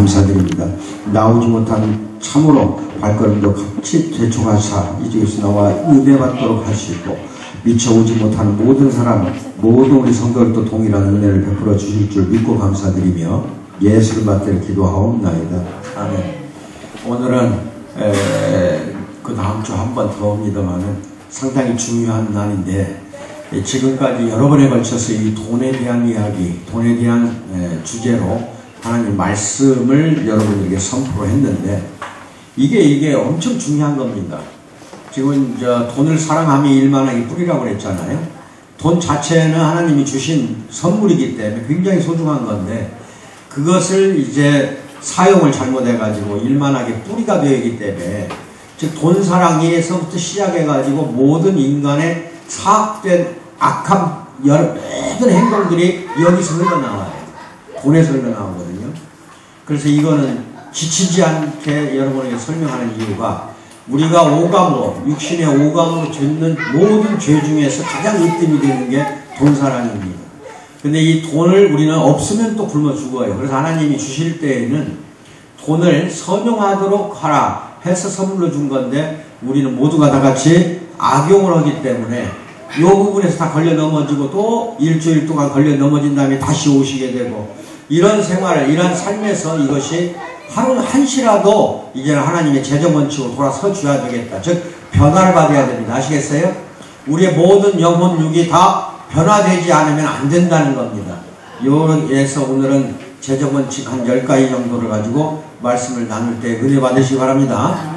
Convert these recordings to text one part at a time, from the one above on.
감사드립니다. 나오지 못한 참으로 발걸음도 같이 되찾아사 이 집에서 나와 은혜 받도록 하시고 미처 오지 못하는 모든 사람, 모든 우리 성도들도 동일한 은혜를 베풀어 주실 줄 믿고 감사드리며 예수를 받들 기도하옵나이다. 아멘. 오늘은 그 다음 주 한 번 더 옵니다만은 상당히 중요한 날인데, 지금까지 여러 번에 걸쳐서 이 돈에 대한 이야기, 돈에 대한 주제로 하나님 말씀을 여러분에게 선포를 했는데, 이게 엄청 중요한 겁니다. 지금 돈을 사랑함이 일만하기 뿌리라고 그랬잖아요. 돈 자체는 하나님이 주신 선물이기 때문에 굉장히 소중한 건데, 그것을 이제 사용을 잘못해가지고 일만하게 뿌리가 되기 때문에, 즉 돈 사랑에서부터 시작해가지고 모든 인간의 사악된 악한 모든 행동들이 여기서 흘러나와요. 돈에서 흘러나오거든요. 그래서 이거는 지치지 않게 여러분에게 설명하는 이유가, 우리가 오감으로, 육신의 오감으로 짓는 모든 죄 중에서 가장 으뜸이 되는 게 돈사랑입니다. 근데 이 돈을 우리는 없으면 또 굶어 죽어요. 그래서 하나님이 주실 때에는 돈을 선용하도록 하라 해서 선물로 준 건데, 우리는 모두가 다 같이 악용을 하기 때문에 이 부분에서 다 걸려 넘어지고 또 일주일 동안 걸려 넘어진 다음에 다시 오시게 되고, 이런 생활을, 이런 삶에서 이것이 하루 한시라도 이제는 하나님의 재정원칙으로 돌아서 줘야 되겠다. 즉 변화를 받아야 됩니다. 아시겠어요? 우리의 모든 영혼 육이 다 변화되지 않으면 안 된다는 겁니다. 여기에서 오늘은 재정원칙 한 10가지 정도를 가지고 말씀을 나눌 때 은혜 받으시기 바랍니다.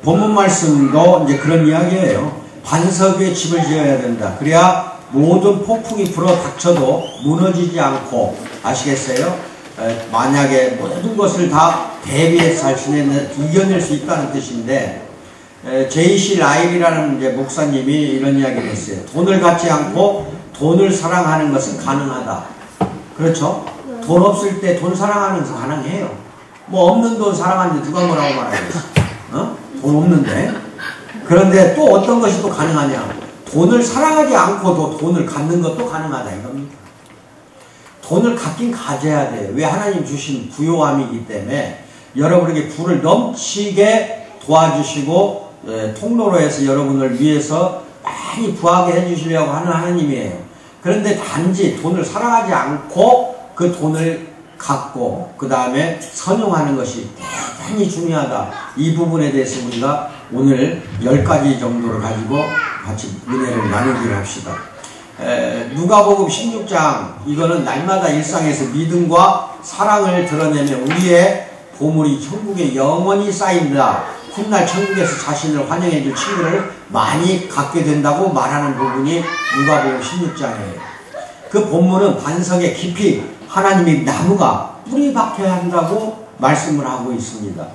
본문 말씀도 이제 그런 이야기예요. 반석 위에 집을 지어야 된다. 그래야 모든 폭풍이 불어 닥쳐도 무너지지 않고, 아시겠어요? 만약에 모든 것을 다 대비해서 할 수 있는, 이겨낼 수 있다는 뜻인데, J.C. 라일이라는 이제 목사님이 이런 이야기를 했어요. 돈을 갖지 않고 돈을 사랑하는 것은 가능하다. 그렇죠? 돈 없을 때 돈 사랑하는 것은 가능해요. 뭐 없는 돈 사랑하는데 누가 뭐라고 말하겠어? 돈 없는데. 그런데 또 어떤 것이 또 가능하냐? 돈을 사랑하지 않고도 돈을 갖는 것도 가능하다 이겁니다. 돈을 갖긴 가져야 돼요. 왜? 하나님 주신 부요함이기 때문에 여러분에게 부를 넘치게 도와주시고 통로로 해서 여러분을 위해서 많이 부하게 해주시려고 하는 하나님이에요. 그런데 단지 돈을 사랑하지 않고 그 돈을 갖고 그 다음에 선용하는 것이 대단히 중요하다. 이 부분에 대해서 우리가 오늘 10가지 정도를 가지고 같이 은혜를 나누기를 합시다. 누가복음 16장, 이거는 날마다 일상에서 믿음과 사랑을 드러내며 우리의 보물이 천국에 영원히 쌓인다. 훗날 천국에서 자신을 환영해 줄 친구를 많이 갖게 된다고 말하는 부분이 누가복음 16장이에요. 그 본문은 반석에 깊이 하나님이 나무가 뿌리 박혀야 한다고 말씀을 하고 있습니다.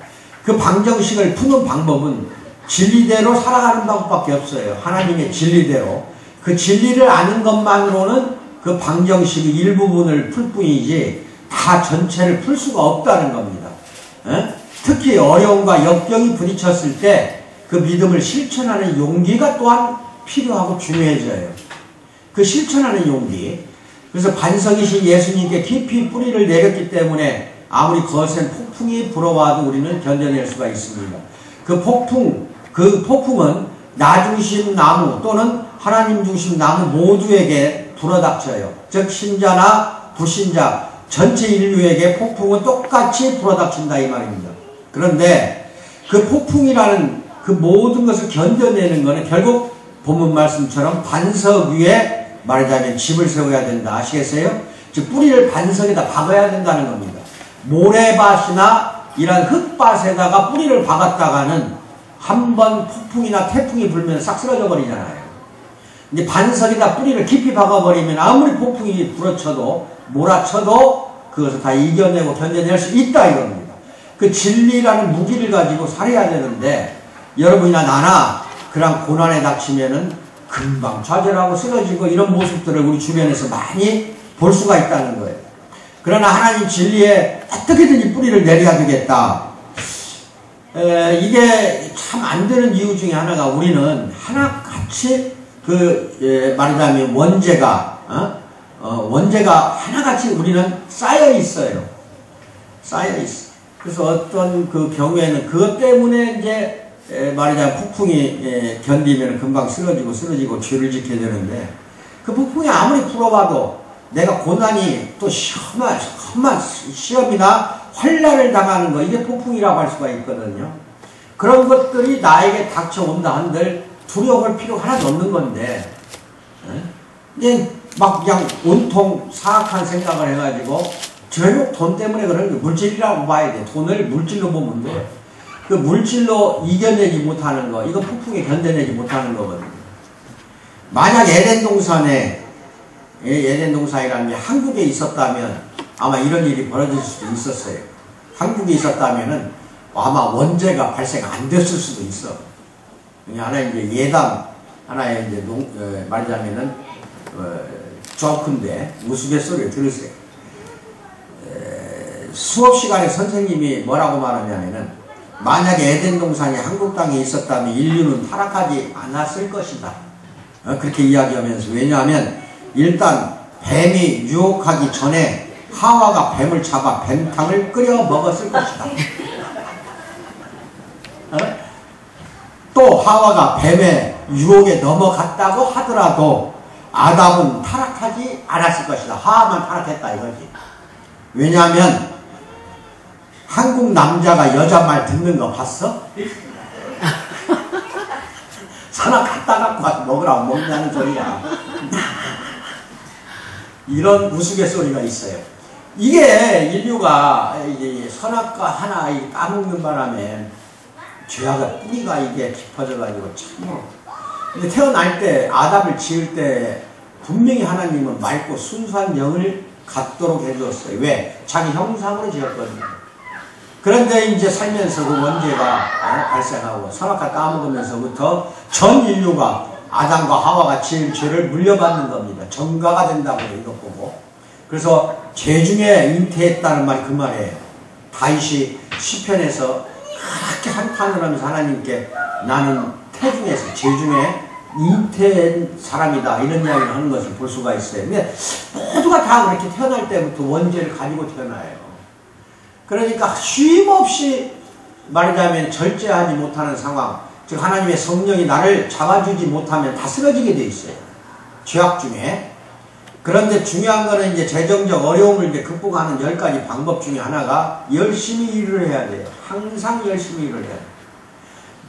그 방정식을 푸는 방법은 진리대로 살아가는 방법밖에 없어요. 하나님의 진리대로. 그 진리를 아는 것만으로는 그 방정식의 일부분을 풀 뿐이지 다 전체를 풀 수가 없다는 겁니다. 특히 어려움과 역경이 부딪혔을 때 그 믿음을 실천하는 용기가 또한 필요하고 중요해져요. 그 실천하는 용기. 그래서 반석이신 예수님께 깊이 뿌리를 내렸기 때문에 아무리 거센 폭풍이 불어와도 우리는 견뎌낼 수가 있습니다. 그 폭풍은 나 중심 나무 또는 하나님 중심 나무 모두에게 불어닥쳐요. 즉 신자나 불신자 전체 인류에게 폭풍은 똑같이 불어닥친다 이 말입니다. 그런데 그 폭풍이라는 그 모든 것을 견뎌내는 것은 결국 본문 말씀처럼 반석 위에 말하자면 집을 세워야 된다. 아시겠어요? 즉 뿌리를 반석에다 박아야 된다는 겁니다. 모래밭이나 이런 흙밭에다가 뿌리를 박았다가는 한번 폭풍이나 태풍이 불면 싹 쓰러져 버리잖아요. 근데 반석에다 뿌리를 깊이 박아버리면 아무리 폭풍이 불어쳐도 몰아쳐도 그것을 다 이겨내고 견뎌낼 수 있다 이겁니다. 그 진리라는 무기를 가지고 살아야 되는데, 여러분이나 나나 그런 고난에 닥치면은 금방 좌절하고 쓰러지고 이런 모습들을 우리 주변에서 많이 볼 수가 있다는 거예요. 그러나 하나님 진리에 어떻게든지 뿌리를 내려야 되겠다. 이게 참 안 되는 이유 중에 하나가, 우리는 하나같이 말하자면 원죄가 하나같이 우리는 쌓여 있어요. 쌓여 있어. 그래서 어떤 그 경우에는 그것 때문에 이제 말하자면 폭풍이 견디면 금방 쓰러지고 죄를 짓게 되는데, 그 폭풍이 아무리 불어봐도 내가 고난이 또 험한 시험이나 환난을 당하는 거, 이게 폭풍이라고 할 수가 있거든요. 그런 것들이 나에게 닥쳐온다 한들 두려워할 필요가 하나도 없는 건데, 이제 막 그냥 온통 사악한 생각을 해가지고 결국 돈 때문에 그런 게 물질이라고 봐야 돼. 돈을 물질로 보면 돼. 그 물질로 이겨내지 못하는 거, 이거 폭풍에 견뎌내지 못하는 거거든요. 만약 에덴 동산이라는 게 한국에 있었다면 아마 이런 일이 벌어질 수도 있었어요. 한국에 있었다면은 아마 원죄가 발생 안 됐을 수도 있어. 하나의 이제 예담, 하나의 이제 말하자면은 조크인데 우스갯소리를 들으세요. 수업 시간에 선생님이 뭐라고 말하냐면은, 만약에 에덴 동산이 한국 땅에 있었다면 인류는 타락하지 않았을 것이다. 그렇게 이야기하면서, 왜냐하면 일단 뱀이 유혹하기 전에 하와가 뱀을 잡아 뱀탕을 끓여 먹었을 것이다. 또 하와가 뱀의 유혹에 넘어갔다고 하더라도 아담은 타락하지 않았을 것이다. 하와만 타락했다 이거지. 왜냐하면 한국 남자가 여자 말 듣는 거 봤어? 선악 갖다 갖고 와서 먹으라고 먹냐는 소리야. 이런 우스갯소리가 있어요. 이게 인류가 이제 선악과 하나 까먹는 바람에 죄악의 뿌리가 이게 깊어져가지고 참으로. 근데 태어날 때, 아담을 지을 때 분명히 하나님은 맑고 순수한 영을 갖도록 해주었어요. 왜? 자기 형상으로 지었거든요. 그런데 이제 살면서 그 원죄가 발생하고 선악과 까먹으면서부터 전 인류가 아담과 하와가 지은 죄를 물려받는 겁니다. 전가가 된다고 이것 보고. 그래서 죄 중에 잉태했다는 말이 그 말이에요. 다윗이 시편에서 그렇게 한탄을 하면서 하나님께 나는 태중에서 죄 중에 잉태한 사람이다 이런 이야기를 하는 것을 볼 수가 있어요. 근데 모두가 다 그렇게 태어날 때부터 원죄를 가지고 태어나요. 그러니까 쉼없이 말하자면 절제하지 못하는 상황, 즉 하나님의 성령이 나를 잡아주지 못하면 다 쓰러지게 돼 있어요. 죄악 중에. 그런데 중요한 거는 이제 재정적 어려움을 이제 극복하는 10가지 방법 중에 하나가 열심히 일을 해야 돼요. 항상 열심히 일을 해야 돼요.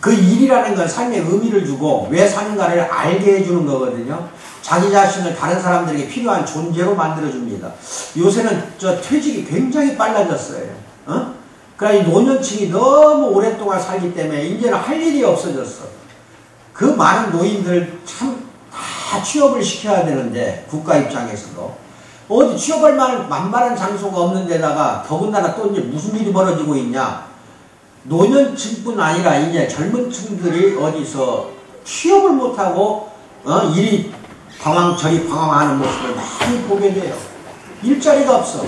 그 일이라는 건 삶에 의미를 주고 왜 사는가를 알게 해주는 거거든요. 자기 자신을 다른 사람들에게 필요한 존재로 만들어줍니다. 요새는 퇴직이 굉장히 빨라졌어요. 그러니까 이 노년층이 너무 오랫동안 살기 때문에 이제는 할 일이 없어졌어. 그 많은 노인들 참 다 취업을 시켜야 되는데 국가 입장에서도 어디 취업할 만만한 장소가 없는 데다가 더군다나 또 이제 무슨 일이 벌어지고 있냐. 노년층뿐 아니라 이제 젊은 층들이 어디서 취업을 못하고 일이 저리 방황하는 모습을 많이 보게 돼요. 일자리가 없어.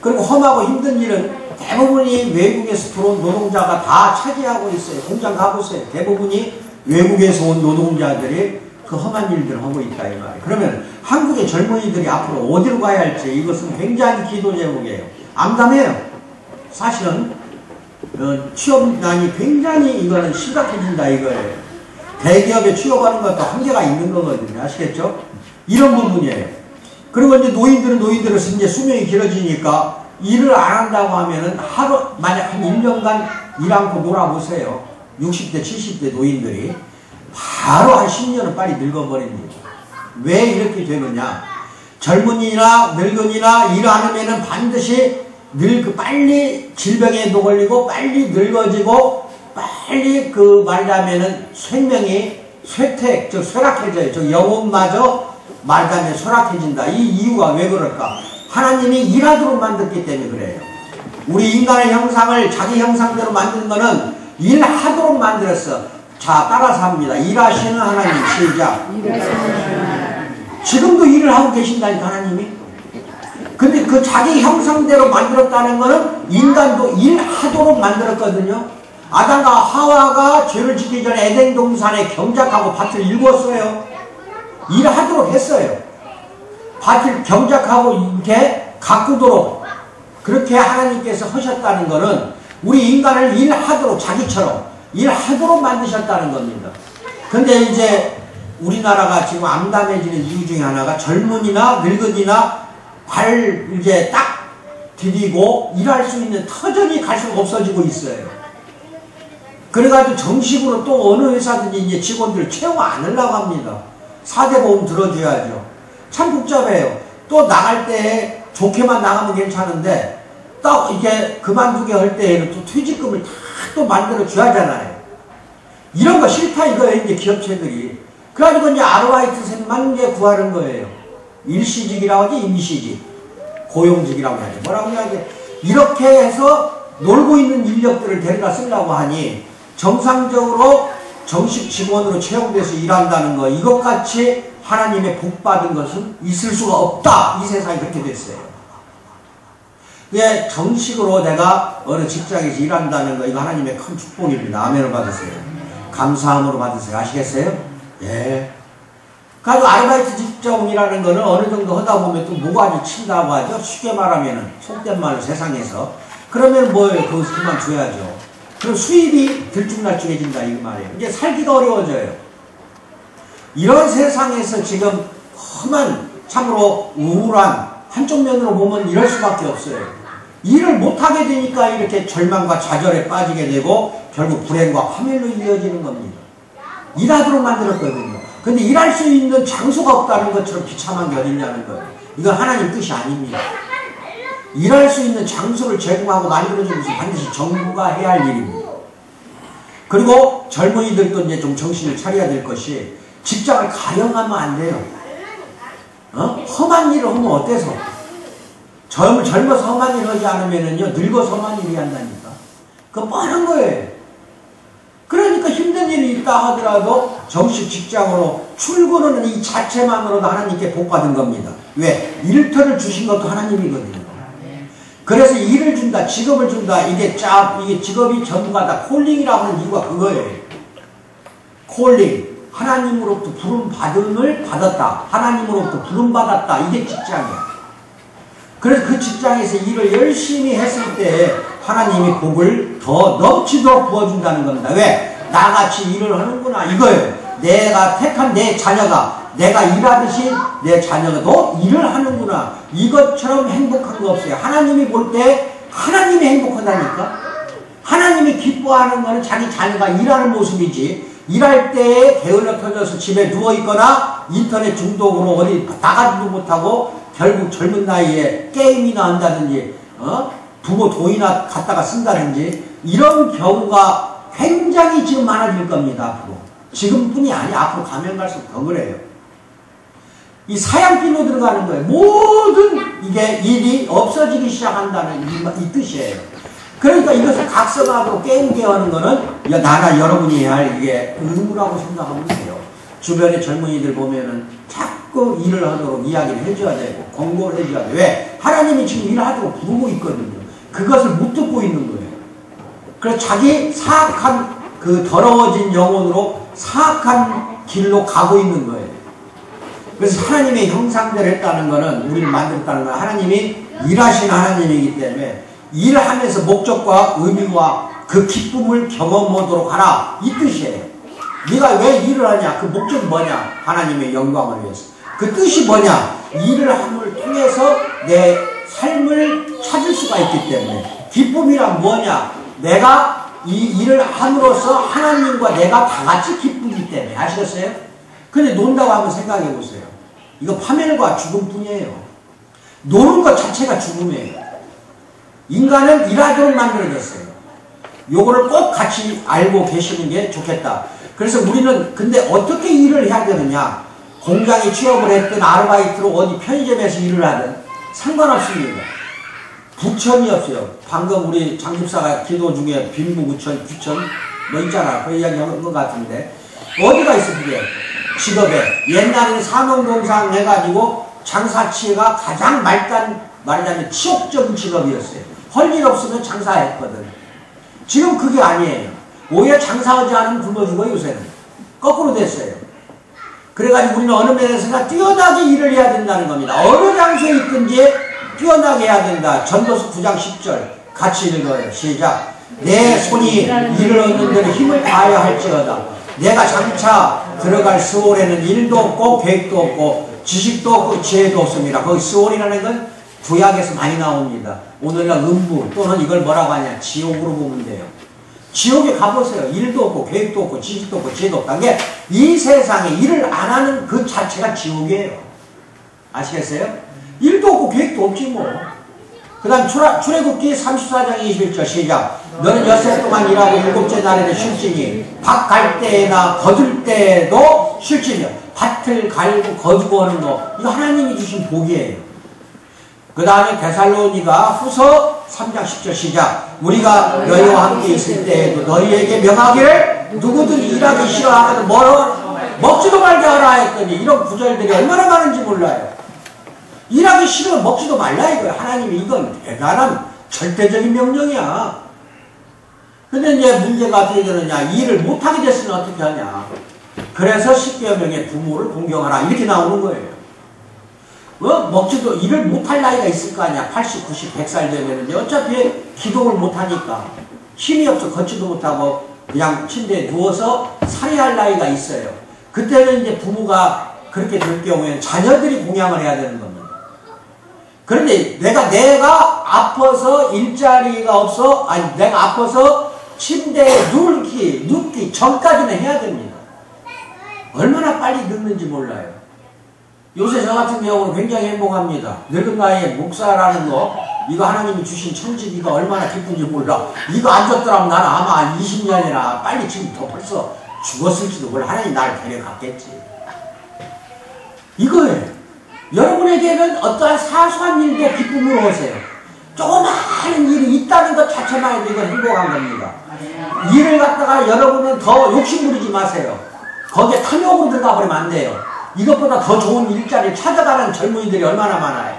그리고 험하고 힘든 일은 대부분이 외국에서 들어온 노동자가 다 차지하고 있어요. 공장 가보세요. 대부분이 외국에서 온 노동자들이 그 험한 일들을 하고 있다 이 말이에요. 그러면 한국의 젊은이들이 앞으로 어디로 가야 할지 이것은 굉장히 기도 제목이에요. 암담해요. 사실은 취업난이 굉장히 이거는 심각해진다 이거예요. 대기업에 취업하는 것도 한계가 있는 거거든요. 아시겠죠? 이런 부분이에요. 그리고 이제 노인들은 이제 수명이 길어지니까 일을 안 한다고 하면은 만약 한 1년간 일 않고 놀아보세요. 60대, 70대 노인들이. 바로 한 10년은 빨리 늙어버립니다. 왜 이렇게 되느냐? 젊은이나 늙은이나 일 안 하면은 반드시 빨리 질병에도 걸리고 빨리 늙어지고 빨리 말하자면은 생명이 즉 쇠락해져요. 영혼마저 말하자면 쇠락해진다. 이 이유가 왜 그럴까? 하나님이 일하도록 만들기 때문에 그래요. 우리 인간의 형상을 자기 형상대로 만든 거는 일하도록 만들었어. 자, 따라서 합니다. 일하시는 하나님, 시작. 지금도 일을 하고 계신다니까 하나님이. 근데 그 자기 형상대로 만들었다는 거는 인간도 일하도록 만들었거든요. 아담과 하와가 죄를 짓기 전에 에덴 동산에 경작하고 밭을 일구었어요. 일하도록 했어요. 밭을 경작하고 이렇게 가꾸도록 그렇게 하나님께서 하셨다는 것은 우리 인간을 일하도록 자기처럼 일하도록 만드셨다는 겁니다. 근데 이제 우리나라가 지금 암담해지는 이유 중에 하나가 젊은이나 늙은이나 이제 딱 디디고 일할 수 있는 터전이 갈수록 없어지고 있어요. 그래가지고 정식으로 또 어느 회사든지 이제 직원들 채용 안 하려고 합니다. 4대 보험 들어줘야죠. 참 복잡해요. 또 나갈 때 좋게만 나가면 괜찮은데 딱 이게 그만두게 할 때에는 또 퇴직금을 다 또 만들어 줘야 하잖아요. 이런 거 싫다 이거예요, 이제 기업체들이. 그래가지고 이제 아르바이트생만 이제 구하는 거예요. 일시직이라고 하지, 임시직. 고용직이라고 하지. 뭐라고 해야지. 이렇게 해서 놀고 있는 인력들을 데려다 쓰려고 하니 정상적으로 정식 직원으로 채용돼서 일한다는 거, 이것같이 하나님의 복 받은 것은 있을 수가 없다. 이 세상이 그렇게 됐어요. 예, 정식으로 내가 어느 직장에서 일한다는 거, 이거 하나님의 큰 축복입니다. 아멘을 받으세요. 감사함으로 받으세요. 아시겠어요? 예. 그래서 아르바이트 직종이라는 거는 어느 정도 하다 보면 또 모가지 친다고 하죠. 쉽게 말하면은, 속된 말로 세상에서. 그러면 뭐예요? 그것을 그만둬야죠. 그럼 수입이 들쭉날쭉해진다, 이 말이에요. 이제 살기가 어려워져요. 이런 세상에서 지금 험한, 참으로 우울한, 한쪽 면으로 보면 이럴 수밖에 없어요. 일을 못하게 되니까 이렇게 절망과 좌절에 빠지게 되고 결국 불행과 파멸로 이어지는 겁니다. 일하도록 만들었거든요. 근데 일할 수 있는 장소가 없다는 것처럼 비참한 게 어딨냐는 거예요. 이건 하나님 뜻이 아닙니다. 일할 수 있는 장소를 제공하고 만들어주는 것은 반드시 정부가 해야 할 일입니다. 그리고 젊은이들도 이제 좀 정신을 차려야 될 것이 직장을 가령하면 안 돼요. 험한 일을 하면 어때서? 젊어서 험한 일을 하지 않으면은요, 늙어서 험한 일을 한다니까. 그거 뻔한 거예요. 그러니까 힘든 일이 있다 하더라도 정식 직장으로 출근하는 이 자체만으로도 하나님께 복받은 겁니다. 왜? 일터를 주신 것도 하나님이거든요. 그래서 일을 준다, 직업을 준다, 이게 직업이 전부가 다 콜링이라고 하는 이유가 그거예요. 콜링. 하나님으로부터 부름받음을 받았다. 하나님으로부터 부름받았다. 이게 직장이야. 그래서 그 직장에서 일을 열심히 했을 때 하나님이 복을 더 넘치도록 부어준다는 겁니다. 왜? 나같이 일을 하는구나. 이거예요. 내가 택한 내 자녀가 내가 일하듯이 내 자녀도 일을 하는구나. 이것처럼 행복한 거 없어요. 하나님이 볼 때 하나님이 행복하다니까. 하나님이 기뻐하는 거는 자기 자녀가 일하는 모습이지. 일할 때에 게을러 터져서 집에 누워있거나 인터넷 중독으로 어디 나가지도 못하고 결국 젊은 나이에 게임이나 한다든지 부모 돈이나 갖다가 쓴다든지 이런 경우가 굉장히 지금 많아질 겁니다. 앞으로. 지금뿐이 아니야. 앞으로 가면 갈수록 더 그래요. 이 사양길로 들어가는 거예요. 모든 이게 일이 없어지기 시작한다는 이 뜻이에요. 그러니까 이것을 각성하고 게임게 하는 거는 나나 여러분이 해야 할 이게 의무라고 생각하면 돼요. 주변에 젊은이들 보면은 자꾸 일을 하도록 이야기를 해줘야 되고 권고를 해줘야 돼. 왜? 하나님이 지금 일을 하도록 부르고 있거든요. 그것을 못 듣고 있는 거예요. 그래서 자기 사악한 그 더러워진 영혼으로 사악한 길로 가고 있는 거예요. 그래서 하나님의 형상대로 했다는 거는 우리를 만들었다는 건 하나님이 일하신 하나님이기 때문에 일을 하면서 목적과 의미와 그 기쁨을 경험하도록 하라. 이 뜻이에요. 네가 왜 일을 하냐? 그 목적이 뭐냐? 하나님의 영광을 위해서. 그 뜻이 뭐냐? 일을 함을 통해서 내 삶을 찾을 수가 있기 때문에. 기쁨이란 뭐냐? 내가 이 일을 함으로써 하나님과 내가 다 같이 기쁘기 때문에. 아시겠어요? 근데 논다고 한번 생각해 보세요. 이거 파멸과 죽음뿐이에요. 노는 것 자체가 죽음이에요. 인간은 일하도록 만들어졌어요. 요거를 꼭 같이 알고 계시는 게 좋겠다. 그래서 우리는 근데 어떻게 일을 해야 되느냐? 공장에 취업을 했든 아르바이트로 어디 편의점에서 일을 하든 상관없습니다. 부천이 없어요. 방금 우리 장 집사가 기도 중에 빈부 구천, 부천 뭐 있잖아. 그 이야기 한 것 같은데 어디가 있어 그게? 직업에. 옛날에는 산업공상 해가지고 장사치가 가장 말하자면 치욕적인 직업이었어요. 할 일 없으면 장사했거든. 지금 그게 아니에요. 오히려 장사하지 않으면 굶어 죽어 요새는. 거꾸로 됐어요. 그래가지고 우리는 어느 면에서나 뛰어나게 일을 해야 된다는 겁니다. 어느 장소에 있든지 뛰어나게 해야 된다. 전도서 9장 10절 같이 읽어요. 시작. 내 손이 이를 얻는 데는 힘을 다하여 할지어다. 내가 장차 들어갈 스올에는 일도 없고 계획도 없고 지식도 없고 지혜도 없습니다. 거기 스올이라는 건 구약에서 많이 나옵니다. 오늘날 음부 또는 이걸 뭐라고 하냐, 지옥으로 보면 돼요. 지옥에 가보세요. 일도 없고 계획도 없고 지식도 없고 지혜도 없다. 그게 이 세상에 일을 안 하는 그 자체가 지옥이에요. 아시겠어요? 일도 없고 계획도 없지 뭐. 그 다음 출애굽기 34장 21절 시작. 너는 엿새 동안 일하고 일곱째 날에는 쉴지니 밭 갈 때나 거둘 때도 쉴지며 밭을 갈고 거두고 하는 거, 이거 하나님이 주신 복이에요. 그 다음에 데살로니가 후서 3장 10절 시작. 우리가 너희와 함께 있을 때에도 너희에게 명하기를 누구든 일하기 싫어하거든 먹지도 말게 하라 했더니, 이런 구절들이 얼마나 많은지 몰라요. 일하기 싫으면 먹지도 말라 이거야. 하나님이 이건 대단한 절대적인 명령이야. 근데 이제 문제가 어떻게 되느냐, 일을 못하게 됐으면 어떻게 하냐. 그래서 10여 명의 부모를 공경하라 이렇게 나오는 거예요. 먹지도, 일을 못할 나이가 있을 거 아니야. 80, 90, 100살 되면 어차피 기동을 못하니까 힘이 없어 걷지도 못하고 그냥 침대에 누워서 살해할 나이가 있어요. 그때는 이제 부모가 그렇게 될 경우에는 자녀들이 공양을 해야 되는 겁니다. 그런데 내가 아파서 일자리가 없어, 아니 내가 아파서 침대에 눕기 전까지는 해야 됩니다. 얼마나 빨리 늙는지 몰라요. 요새 저 같은 경우는 굉장히 행복합니다. 늙은 나이에 목사라는 거, 이거 하나님이 주신 천직이가 얼마나 기쁜지 몰라. 이거 안 줬더라면 나는 아마 20년이나 빨리 지금 더 벌써 죽었을지도 몰라. 하나님 나를 데려갔겠지. 이거예요. 여러분에게는 어떠한 사소한 일도 기쁨으로 오세요. 조그마한 일이 있다는 것 자체만 해도 이건 행복한 겁니다. 일을 갖다가 여러분은 더 욕심부리지 마세요. 거기에 탐욕으로 들어가 버리면 안 돼요. 이것보다 더 좋은 일자리를 찾아가는 젊은이들이 얼마나 많아요.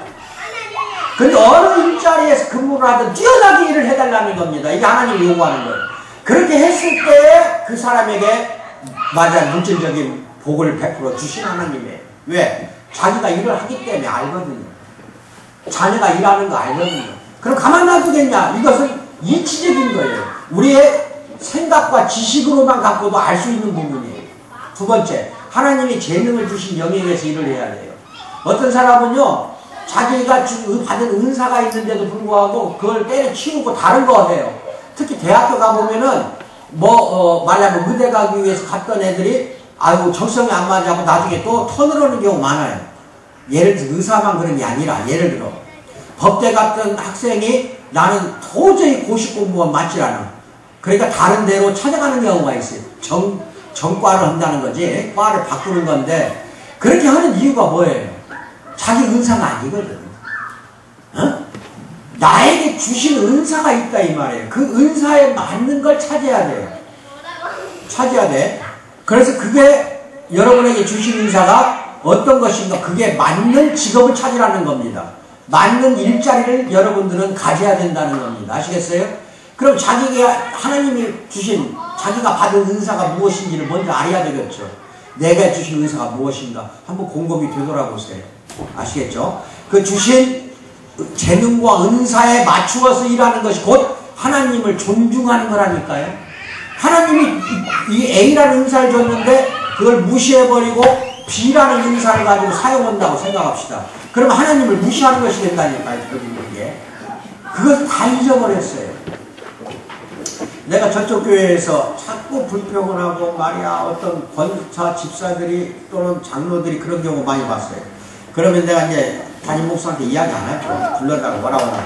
근데 어느 일자리에서 근무를 하든 뛰어나게 일을 해달라는 겁니다. 이게 하나님이 요구하는 거예요. 그렇게 했을 때 그 사람에게 맞아 물질적인 복을 베풀어 주신 하나님이에요. 왜? 자기가 일을 하기 때문에 알거든요. 자녀가 일하는 거 알거든요. 그럼 가만 놔두겠냐? 이것은 이치적인 거예요. 우리의 생각과 지식으로만 갖고도 알 수 있는 부분이에요. 두 번째, 하나님이 재능을 주신 영역에서 일을 해야 돼요. 어떤 사람은요, 자기가 받은 은사가 있는데도 불구하고 그걸 때려치우고 다른 거 해요. 특히 대학교 가보면은 말하자면 의대 가기 위해서 갔던 애들이 아유 적성이 안 맞아고 나중에 또 턴을 하는 경우 많아요. 예를 들어 의사만 그런 게 아니라, 예를 들어 법대 갔던 학생이 나는 도저히 고시 공부가 맞질 않아. 그러니까 다른 데로 찾아가는 경우가 있어요. 전과를 한다는 거지. 과를 바꾸는 건데, 그렇게 하는 이유가 뭐예요? 자기 은사가 아니거든. 나에게 주신 은사가 있다 이 말이에요. 그 은사에 맞는 걸 찾아야 돼요. 찾아야 돼. 그래서 그게 여러분에게 주신 은사가 어떤 것인가, 그게 맞는 직업을 찾으라는 겁니다. 맞는 일자리를 여러분들은 가져야 된다는 겁니다. 아시겠어요? 그럼 자기가 하나님이 주신, 자기가 받은 은사가 무엇인지를 먼저 알아야 되겠죠. 내가 주신 은사가 무엇인가 한번 곰곰이 되돌아보세요. 아시겠죠? 그 주신 재능과 은사에 맞추어서 일하는 것이 곧 하나님을 존중하는 거라니까요. 하나님이 이 A라는 은사를 줬는데 그걸 무시해버리고 B라는 은사를 가지고 사용한다고 생각합시다. 그러면 하나님을 무시하는 것이 된다니까요. 그것을 다 잊어버렸어요. 내가 저쪽 교회에서 자꾸 불평을 하고 말이야, 어떤 권사 집사들이 또는 장로들이 그런 경우 많이 봤어요. 그러면 내가 이제 담임 목사한테 이야기 안 할게요. 불러다가 뭐라고 하나.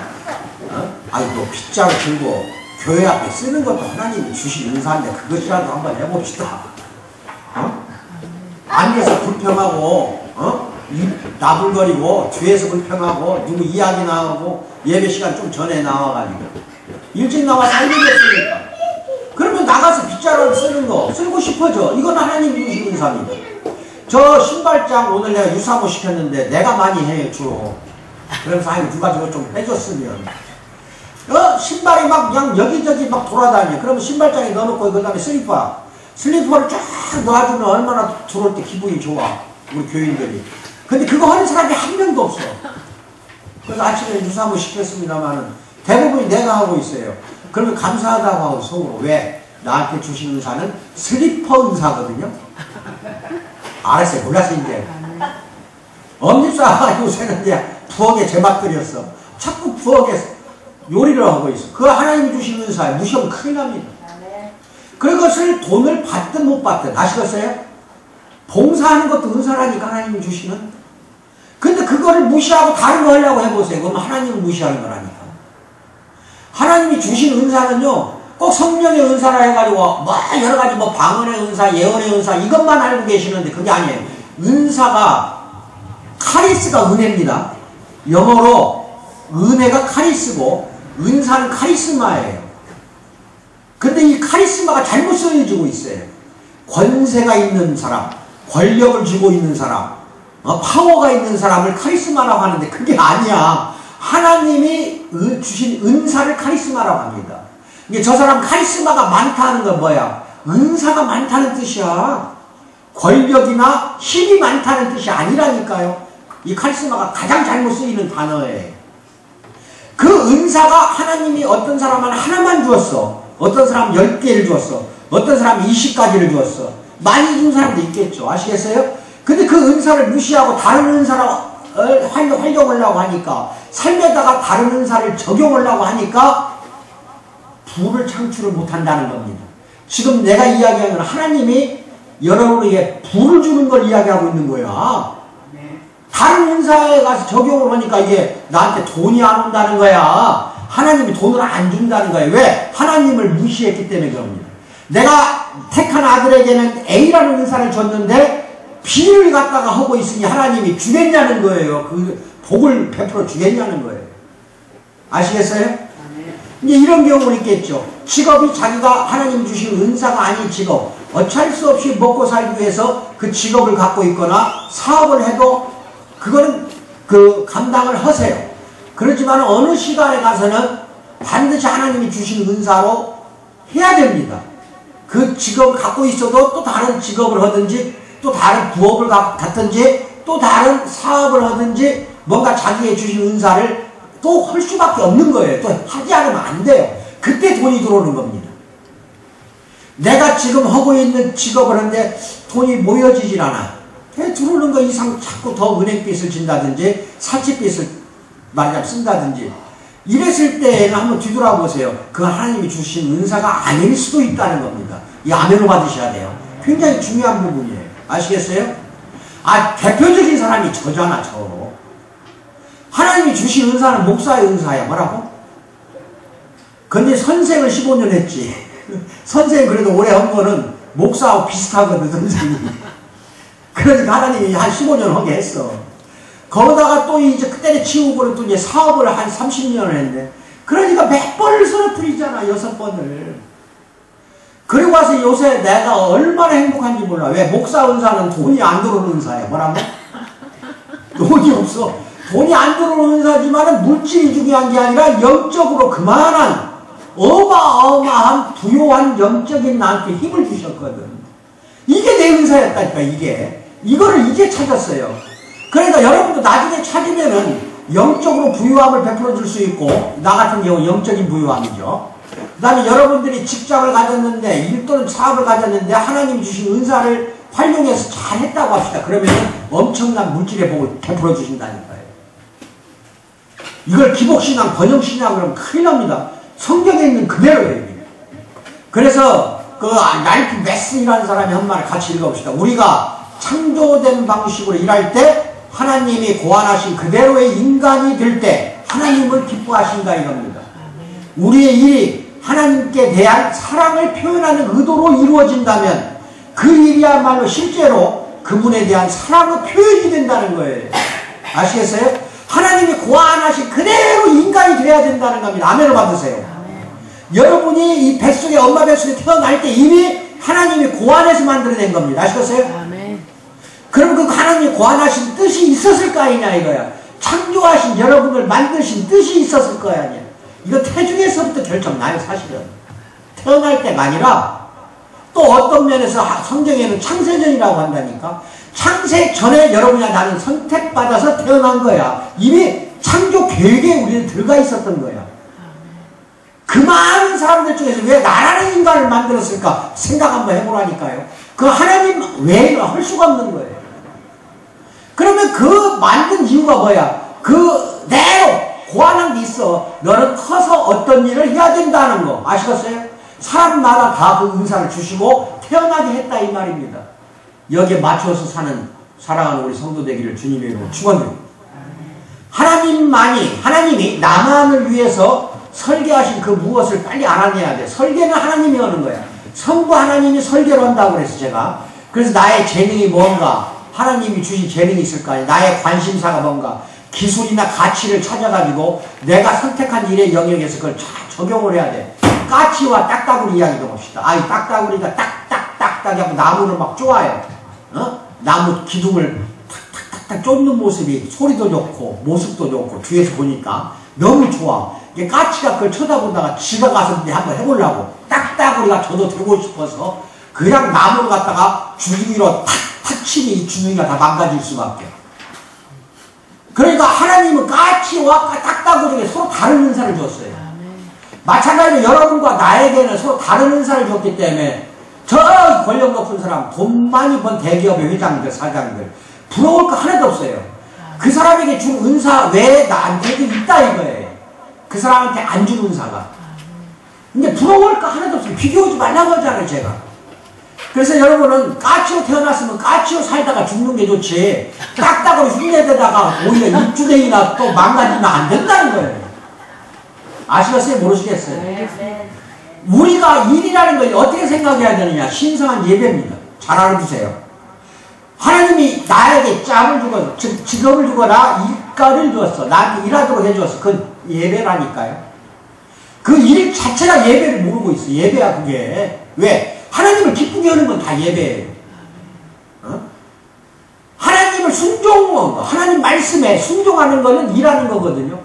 아니 너 빗자루 들고 교회 앞에 쓰는 것도 하나님이 주신 은사인데 그것이라도 한번 해봅시다. 앉아서 불평하고 나불거리고 뒤에서 불평하고 누구 이야기 나오고 예배 시간 좀 전에 나와가지고 일찍 나와서 할 일이 없으니까, 그러면 나가서 빗자루를 쓰는 거 쓰고 싶어져. 이건 하나님이 주신 은사입니다. 저 신발장 오늘 내가 유사모 시켰는데 내가 많이 해요 주로. 그러면서 아이고 누가 저거 좀 해줬으면. 신발이 막 그냥 여기저기 막 돌아다녀. 그러면 신발장에 넣어놓고 그 다음에 슬리퍼를 쫙 놔주면 얼마나 들어올 때 기분이 좋아 우리 교인들이. 근데 그거 하는 사람이 한 명도 없어. 그래서 아침에 유사 한번 시켰습니다만은 대부분이 내가 하고 있어요. 그러면 감사하다고 하고 속으로. 왜? 나한테 주신 은사는 슬리퍼 은사거든요. 알았어요. 몰랐어요 이제. 엄집사 요새는 이제 부엌에 제막 끓였어. 자꾸 부엌에 요리를 하고 있어. 그거 하나님이 주신 은사에 무시하면 큰일 납니다. 그것을 돈을 받든 못 받든 아시겠어요? 봉사하는 것도 은사라니까 하나님이 주시는. 근데 그거를 무시하고 다른 거 하려고 해보세요. 그럼 하나님을 무시하는 거라니까. 하나님이 주신 은사는요 꼭 성령의 은사라 해가지고 뭐 여러가지 뭐 방언의 은사, 예언의 은사 이것만 알고 계시는데 그게 아니에요. 은사가 카리스가 은혜입니다. 영어로 은혜가 카리스고 은사는 카리스마예요. 근데 이 카리스마가 잘못 쓰여지고 있어요. 권세가 있는 사람, 권력을 쥐고 있는 사람, 파워가 있는 사람을 카리스마라고 하는데 그게 아니야. 하나님이 주신 은사를 카리스마라고 합니다. 이게 저 사람 카리스마가 많다는 건 뭐야? 은사가 많다는 뜻이야. 권력이나 힘이 많다는 뜻이 아니라니까요. 이 카리스마가 가장 잘못 쓰이는 단어예요. 그 은사가 하나님이 어떤 사람은 하나만 주었어. 어떤 사람 10개를 주었어. 어떤 사람 20가지를 주었어. 많이 준 사람도 있겠죠. 아시겠어요? 근데 그 은사를 무시하고 다른 은사를 활용하려고 하니까 삶에다가 다른 은사를 적용하려고 하니까 부를 창출을 못한다는 겁니다. 지금 내가 이야기하는 건 하나님이 여러분에게 부를 주는 걸 이야기하고 있는 거야. 다른 은사에 가서 적용을 하니까 이게 나한테 돈이 안 온다는 거야. 하나님이 돈을 안 준다는 거예요. 왜? 하나님을 무시했기 때문에 그럽니다. 내가 택한 아들에게는 A라는 은사를 줬는데 B를 갖다가 하고 있으니 하나님이 주겠냐는 거예요. 그 복을 베풀어 주겠냐는 거예요. 아시겠어요? 이제 이런 경우는 있겠죠. 직업이 자기가 하나님 주신 은사가 아닌 직업, 어쩔 수 없이 먹고 살기 위해서 그 직업을 갖고 있거나 사업을 해도 그거는 그 감당을 하세요. 그렇지만 어느 시간에 가서는 반드시 하나님이 주신 은사로 해야 됩니다. 그 직업을 갖고 있어도 또 다른 직업을 하든지 또 다른 부업을 갖든지 또 다른 사업을 하든지 뭔가 자기의 주신 은사를 또 할 수밖에 없는 거예요. 또 하지 않으면 안 돼요. 그때 돈이 들어오는 겁니다. 내가 지금 하고 있는 직업을 하는데 돈이 모여지질 않아. 들어오는 거 이상 자꾸 더 은행빚을 진다든지 사치빚을 말하자면 쓴다든지 이랬을 때는 한번 뒤돌아보세요. 그 하나님이 주신 은사가 아닐 수도 있다는 겁니다. 이 아멘을 받으셔야 돼요. 굉장히 중요한 부분이에요. 아시겠어요? 대표적인 사람이 저잖아, 저. 하나님이 주신 은사는 목사의 은사야. 뭐라고? 근데 선생을 15년 했지. 선생 그래도 오래 한 거는 목사하고 비슷하거든, 선생님이. 그러니까 하나님이 한 15년 하게 했어. 거기다가 또 이제 그때를 치우고는 또 이제 사업을 한 30년을 했네. 그러니까 몇 번을 쓰러뜨리잖아, 6번을. 그리고 와서 요새 내가 얼마나 행복한지 몰라. 왜? 목사 은사는 돈이 안 들어오는 은사야. 뭐라고? 돈이 없어. 돈이 안 들어오는 은사지만 물질이 중요한 게 아니라 영적으로 그만한 어마어마한 부요한 영적인 나한테 힘을 주셨거든. 이게 내 은사였다니까. 이거를 이제 찾았어요. 그러니까 여러분도 나중에 찾으면은 영적으로 부유함을 베풀어 줄 수 있고, 나 같은 경우 영적인 부유함이죠. 그 다음에 여러분들이 직장을 가졌는데, 일 또는 사업을 가졌는데 하나님 주신 은사를 활용해서 잘했다고 합시다. 그러면 엄청난 물질의 복을 베풀어 주신다니까요. 이걸 기복신앙, 번영신앙 그러면 큰일 납니다. 성경에 있는 그대로예요. 그래서 그 랄프 메슨이라는 사람이 한 말을 같이 읽어봅시다. 우리가 창조된 방식으로 일할 때 하나님이 고안하신 그대로의 인간이 될 때 하나님을 기뻐하신다 이겁니다. 우리의 일이 하나님께 대한 사랑을 표현하는 의도로 이루어진다면 그 일이야말로 실제로 그분에 대한 사랑의 표현이 된다는 거예요. 아시겠어요? 하나님이 고안하신 그대로 인간이 돼야 된다는 겁니다. 아멘을 받으세요. 여러분이 이 뱃속에 엄마 뱃속에 태어날 때 이미 하나님이 고안해서 만들어낸 겁니다. 아시겠어요? 아멘. 그럼 그 하나님이 고안하신 뜻이 있었을 거 아니냐 이거야. 창조하신 여러분을 만드신 뜻이 있었을 거 아니야. 이거 태중에서부터 결정나요 사실은. 태어날 때가 아니라 또 어떤 면에서 성경에는 창세전이라고 한다니까. 창세 전에 여러분이나 나는 선택받아서 태어난 거야. 이미 창조 계획에 우리는 들어가 있었던 거야. 그 많은 사람들 중에서 왜 나라는 인간을 만들었을까 생각 한번 해보라니까요. 그 하나님 외에는 할 수가 없는 거예요. 그러면 그 만든 이유가 뭐야? 그대로 고안한 게 있어. 너는 커서 어떤 일을 해야 된다는 거 아시겠어요? 사람마다 다 그 은사를 주시고 태어나게 했다 이 말입니다. 여기에 맞춰서 사랑하는 우리 성도 되기를 주님의 이름으로 축원드립니다. 하나님이 나만을 위해서 설계하신 그 무엇을 빨리 알아내야 돼. 설계는 하나님이 하는 거야. 성부 하나님이 설계를 한다고 그래서 제가. 그래서 나의 재능이 뭔가, 하나님이 주신 재능이 있을 거 아니야. 나의 관심사가 뭔가, 기술이나 가치를 찾아가지고 내가 선택한 일의 영역에서 그걸 잘 적용을 해야 돼. 까치와 딱따구리 이야기 좀 봅시다. 이 딱따구리가 딱딱딱딱 하고 나무를 막 쪼아요. 나무 기둥을 탁탁탁탁 쫓는 모습이 소리도 좋고 모습도 좋고 뒤에서 보니까 너무 좋아. 까치가 그걸 쳐다보다가 지가 가서 한번 해보려고 딱따구리가 저도 되고 싶어서 그냥 나무를 갖다가 주둥이로 탁탁 치니 이 주둥이가 다 망가질 수밖에. 그러니까 하나님은 까치와 딱따구리에게 서로 다른 은사를 줬어요. 마찬가지로 여러분과 나에게는 서로 다른 은사를 줬기 때문에 저 권력 높은 사람, 돈 많이 번 대기업의 회장들, 사장들 부러울 거 하나도 없어요. 그 사람에게 준 은사 왜 나한테도 있다 이거예요. 그 사람한테 안 준 은사가. 근데 부러울 거 하나도 없어요. 비교하지 말라고 하잖아요, 제가. 그래서 여러분은 까치로 태어났으면 까치로 살다가 죽는 게 좋지, 딱딱으로 흉내대다가 오히려 입주댕이나 또 망가지면 안 된다는 거예요. 아시겠어요? 모르시겠어요? 네. 우리가 일이라는 걸 어떻게 생각해야 되느냐? 신성한 예배입니다. 잘 알아두세요. 하나님이 나에게 짬을 주거나 직업을 주거나 일가를 주었어. 나한테 일하도록 해주었어. 그건 예배라니까요. 그 일 자체가 예배를 모르고 있어. 예배야 그게. 왜? 하나님을 기쁘게 하는 건 다 예배예요. 하나님을 하나님 말씀에 순종하는 거는 일하는 거거든요.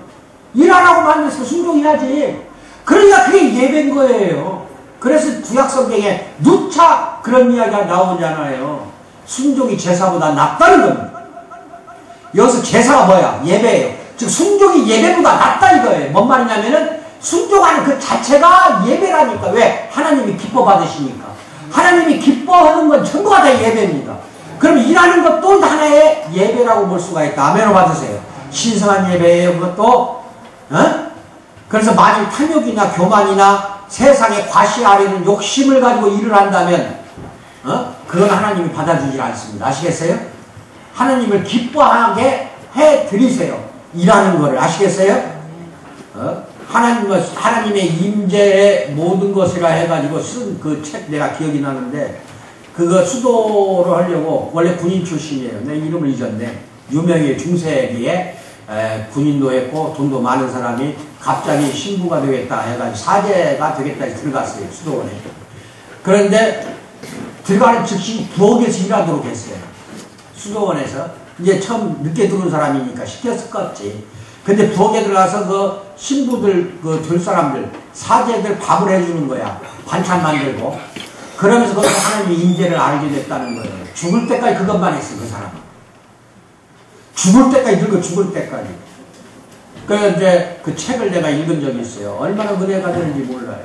일 안 하고 만들어서 순종해야지. 그러니까 그게 예배인 거예요. 그래서 구약성경에 누차 그런 이야기가 나오잖아요. 순종이 제사보다 낫다는 겁니다. 여기서 제사가 뭐야? 예배예요. 즉 순종이 예배보다 낫다 이거예요. 뭔 말이냐면은 순종하는 그 자체가 예배라니까. 왜? 하나님이 기뻐 받으시니까. 하나님이 기뻐하는 건 전부가 다 예배입니다. 그럼 일하는 것도 하나의 예배라고 볼 수가 있다. 아멘을 받으세요. 신성한 예배예요. 그것도. 그래서 만일 탐욕이나 교만이나 세상에 과시하려는 욕심을 가지고 일을 한다면 그건 하나님이 받아주질 않습니다. 아시겠어요? 하나님을 기뻐하게 해드리세요. 일하는 거를. 아시겠어요? 하나님의 임재의 모든 것이라 해가지고 쓴 그 책 내가 기억이 나는데, 그거 수도를 하려고, 원래 군인 출신이에요. 내 이름을 잊었네. 유명해. 중세기에 군인도 했고 돈도 많은 사람이 갑자기 신부가 되겠다 해가지고 사제가 되겠다 해서 들어갔어요. 수도원에. 그런데 들어가는 즉시 부엌에서 일하도록 했어요. 수도원에서. 이제 처음 늦게 들어온 사람이니까 시켰을 것 같지. 근데 부엌에 들어가서 그 신부들, 그 들 사람들, 사제들 밥을 해주는 거야. 반찬 만들고. 그러면서 거기서 하나님의 임재를 알게 됐다는 거예요. 죽을 때까지 그것만 했어, 그 사람은. 죽을 때까지, 늙어 죽을 때까지. 그래서 이제 그 책을 내가 읽은 적이 있어요. 얼마나 은혜가 되는지 몰라요.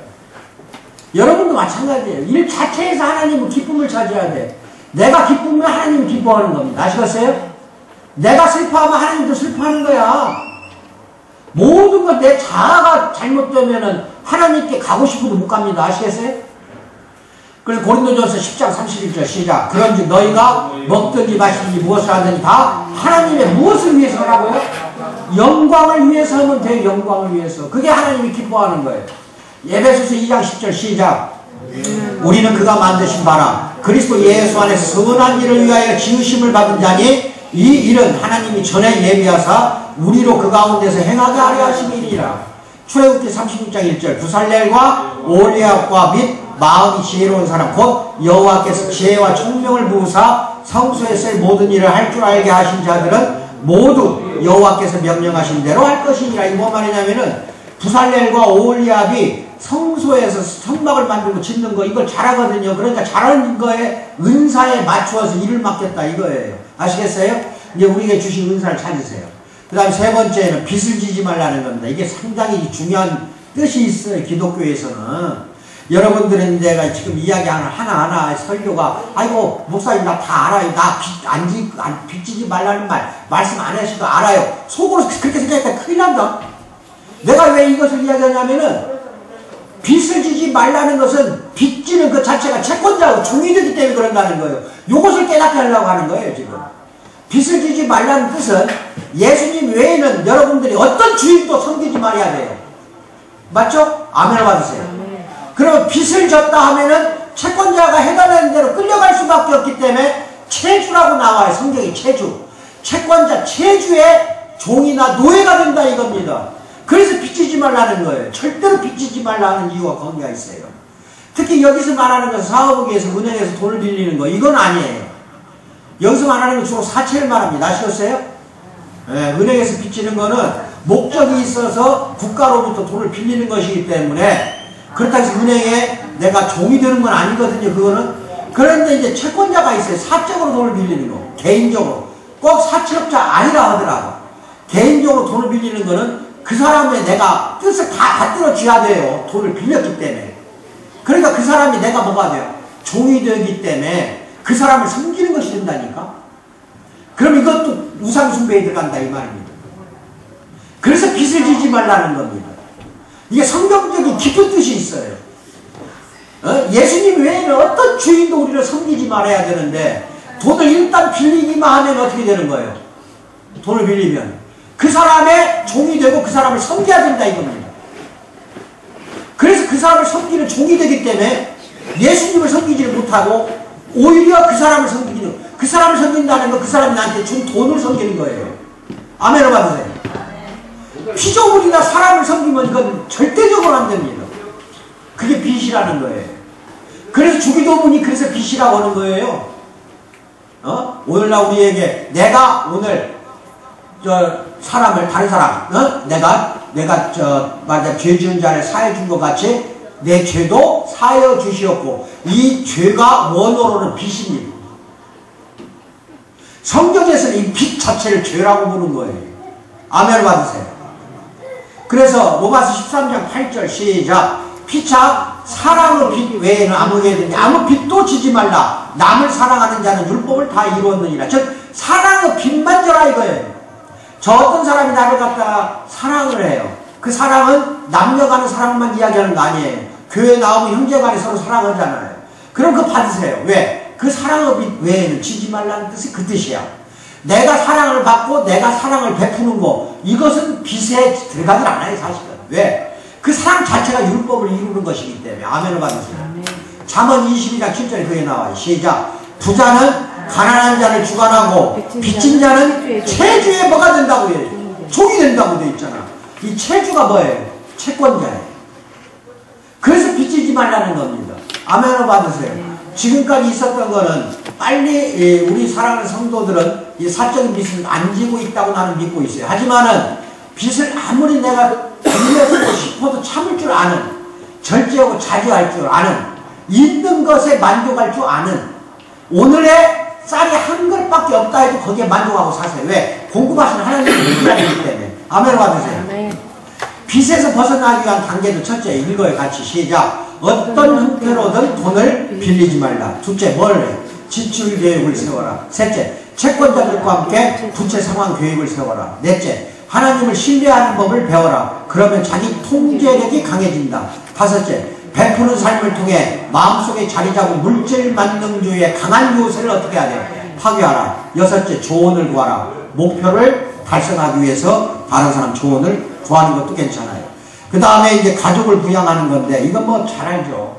여러분도 마찬가지예요. 일 자체에서 하나님은 기쁨을 찾아야 돼. 내가 기쁘면 하나님이 기뻐하는 겁니다. 아시겠어요? 내가 슬퍼하면 하나님도 슬퍼하는 거야. 모든 것 내 자아가 잘못되면은 하나님께 가고 싶어도 못 갑니다. 아시겠어요? 그래서 고린도전서 10장 31절 시작. 그런즉 너희가 먹든지 마시든지 무엇을 하든지 다 하나님의 무엇을 위해서 하라고요? 영광을 위해서 하면 돼요. 영광을 위해서. 그게 하나님이 기뻐하는 거예요. 에베소서 2장 10절 시작. 우리는 그가 만드신 바라 그리스도 예수 안에서 선한 일을 위하여 지으심을 받은 자니 이 일은 하나님이 전에 예비하사 우리로 그 가운데서 행하게 하려 하심이니라. 출애굽기 36장 1절 부살렐과 오홀리압과 및 마음이 지혜로운 사람 곧 여호와께서 지혜와 총명을 부으사 성소에서의 모든 일을 할 줄 알게 하신 자들은 모두 여호와께서 명령하신 대로 할 것이니라. 이거 뭔 말이냐면은 부살렐과 오홀리압이 성소에서 성막을 만들고 짓는 거 이걸 잘하거든요. 그러니까 잘하는 거에 은사에 맞추어서 일을 맡겼다 이거예요. 아시겠어요? 이제 우리에게 주신 은사를 찾으세요. 그 다음에 세 번째는 빚을 지지 말라는 겁니다. 이게 상당히 중요한 뜻이 있어요. 기독교에서는. 여러분들은 내가 지금 이야기하는 하나하나 설교가 아이고 목사님 나 다 알아요. 나 빚 지지 말라는 말씀 안 하셔도 알아요. 속으로 그렇게 생각했다 큰일 난다. 내가 왜 이것을 이야기하냐면은 빚을 지지 말라는 것은 빚 지는 그 자체가 채권자하고 종이되기 때문에 그런다는 거예요. 이것을 깨닫게 하려고 하는 거예요 지금. 빚을 지지 말라는 뜻은 예수님 외에는 여러분들이 어떤 주인도 섬기지 말아야 돼요. 맞죠? 아멘 받으세요. 그러면 빚을 졌다 하면은 채권자가 해달라는 대로 끌려갈 수밖에 없기 때문에 채주라고 나와요. 성경이 채주. 채권자, 채주의 종이나 노예가 된다 이겁니다. 그래서 빚지지 말라는 거예요. 절대로 빚지지 말라는 이유가 거기가 있어요. 특히 여기서 말하는 것은 사업을 위해서 은행에서 돈을 빌리는 거 이건 아니에요. 여기서 말하는 건 주로 사채를 말합니다. 아시겠어요? 네, 은행에서 빚지는 거는 목적이 있어서 국가로부터 돈을 빌리는 것이기 때문에 그렇다고 해서 은행에 내가 종이 되는 건 아니거든요. 그거는. 그런데 이제 채권자가 있어요. 사적으로 돈을 빌리는 거. 개인적으로. 꼭 사채업자 아니라 하더라고. 개인적으로 돈을 빌리는 거는 그 사람의 내가 뜻을 다 받들어줘야 돼요. 돈을 빌렸기 때문에. 그러니까 그 사람이 내가 뭐가 돼요? 종이 되기 때문에 그 사람을 섬기는 것이 된다니까. 그럼 이것도 우상숭배에 들어간다 이 말입니다. 그래서 빚을 지지 말라는 겁니다. 이게 성경적인 깊은 뜻이 있어요. 예수님 외에는 어떤 주인도 우리를 섬기지 말아야 되는데 돈을 일단 빌리기만 하면 어떻게 되는 거예요? 돈을 빌리면 그 사람의 종이 되고 그 사람을 섬겨야 된다 이겁니다. 그래서 그 사람을 섬기는 종이 되기 때문에 예수님을 섬기지를 못하고 오히려 그 사람을 섬기는, 그 사람을 섬긴다는 건 그 사람이 나한테 준 돈을 섬기는 거예요. 아멘을 받으세요. 피조물이나 사람을 섬기면 이건 절대적으로 안 됩니다. 그게 빚이라는 거예요. 그래서 주기도문이 그래서 빚이라고 하는 거예요. 오늘날 우리에게 내가 오늘 사람을 다른 사람 내가 만약 죄 지은 자를 사해 준 것 같이 내 죄도 사하여 주시었고 이 죄가 원어로는 빚입니다. 성경에서는 이 빚 자체를 죄라고 부르는 거예요. 아멘 받으세요. 그래서 로마서 13장 8절 시작. 피차 사랑의 빚 외에는 아무 빚도 지지 말라. 남을 사랑하는 자는 율법을 다 이루었느니라. 즉 사랑의 빚만 져라 이거예요. 저 어떤 사람이 나를 갖다가 사랑을 해요. 그 사랑은 남녀 간의 사랑만 이야기하는 거 아니에요. 교회 나오면 형제 간에 서로 사랑하잖아요. 그럼 그거 받으세요. 왜? 그 사랑의 빚 외에는 지지 말라는 뜻이 그 뜻이야. 내가 사랑을 받고 내가 사랑을 베푸는 거 이것은 빚에 들어가질 않아요 사실은. 왜? 그 사랑 자체가 율법을 이루는 것이기 때문에. 아멘을 받으세요. 잠언 22장 7절 그에 나와요. 시작. 부자는 가난한 자를 주관하고 빚진 자는 채주에 뭐가 된다고 해요? 종이 된다고 되어 있잖아. 이 채주가 뭐예요? 채권자예요. 그래서 빚지지 말라는 겁니다. 아멘을 받으세요. 지금까지 있었던 거는 빨리 우리 사랑하는 성도들은 이 사적인 빚을 안 지고 있다고 나는 믿고 있어요. 하지만은 빚을 아무리 내가 빌려주고 싶어도 참을 줄 아는, 절제하고 자주할 줄 아는, 있는 것에 만족할 줄 아는, 오늘의 쌀이 한 그릇밖에 없다 해도 거기에 만족하고 사세요. 왜? 공급하시는 하나님의 은혜이기 때문에. 아멘 받으세요. 빚에서 벗어나기 위한 단계도 첫째 읽어요. 같이 시작. 어떤 형태로든 돈을 빌리지 말라. 둘째 뭘 해? 지출 계획을 세워라. 셋째 채권자들과 함께 부채 상환 계획을 세워라. 넷째 하나님을 신뢰하는 법을 배워라. 그러면 자기 통제력이 강해진다. 다섯째 베푸는 삶을 통해 마음속에 자리 잡은 물질 만능주의의 강한 요새를 어떻게 해야 돼? 파괴하라. 여섯째 조언을 구하라. 목표를 달성하기 위해서 다른 사람 조언을 구하는 것도 괜찮아요. 그 다음에 이제 가족을 부양하는 건데 이건 뭐 잘 알죠.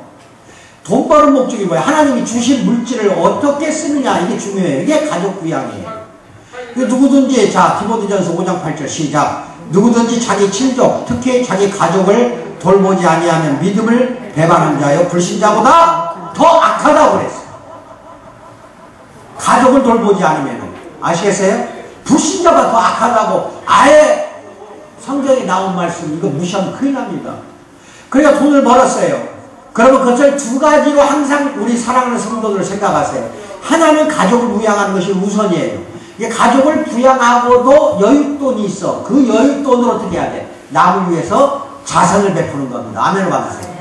돈 버는 목적이 뭐야? 하나님이 주신 물질을 어떻게 쓰느냐 이게 중요해요. 이게 가족 부양이에요. 누구든지 자 디모데전서 5장 8절 시작. 누구든지 자기 친족 특히 자기 가족을 돌보지 아니하면 믿음을 배반한 자여 불신자보다 더 악하다고 그랬어요. 가족을 돌보지 않으면 아시겠어요? 불신자보다 더 악하다고 아예 성경에 나온 말씀 이거 무시하면 큰일 납니다. 그러니까 돈을 벌었어요. 그러면 그것을 두 가지로 항상 우리 사랑하는 성도들을 생각하세요. 하나는 가족을 부양하는 것이 우선이에요. 이게 가족을 부양하고도 여윳돈이 있어. 그 여윳돈으로 어떻게 해야 돼? 남을 위해서 자선을 베푸는 겁니다. 아멘을 받으세요.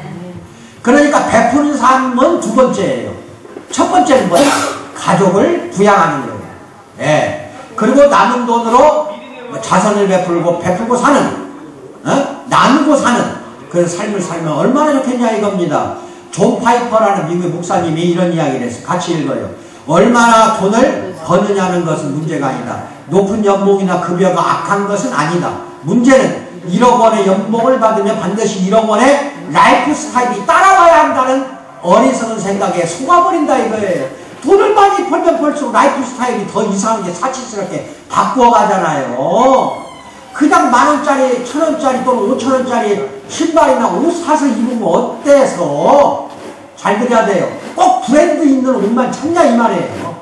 그러니까 베푸는 삶은 두 번째예요. 첫 번째는 뭐야? 가족을 부양하는 거예요. 예. 그리고 남은 돈으로 자선을 베풀고 사는, 나누고 사는 그 삶을 살면 얼마나 좋겠냐 이겁니다. 존 파이퍼라는 미국의 목사님이 이런 이야기를 했어요. 같이 읽어요. 얼마나 돈을 버느냐는 것은 문제가 아니다. 높은 연봉이나 급여가 악한 것은 아니다. 문제는 1억 원의 연봉을 받으면 반드시 1억 원의 라이프 스타일이 따라와야 한다는 어리석은 생각에 속아버린다 이거예요. 돈을 많이 벌면 벌수록 라이프 스타일이 더 이상하게 사치스럽게 바꾸어가잖아요. 그냥 10,000원짜리, 1,000원짜리 또는 5,000원짜리 신발이나 옷 사서 입으면 어때서? 잘 들어야 돼요. 꼭 브랜드 있는 옷만 찾냐 이 말이에요.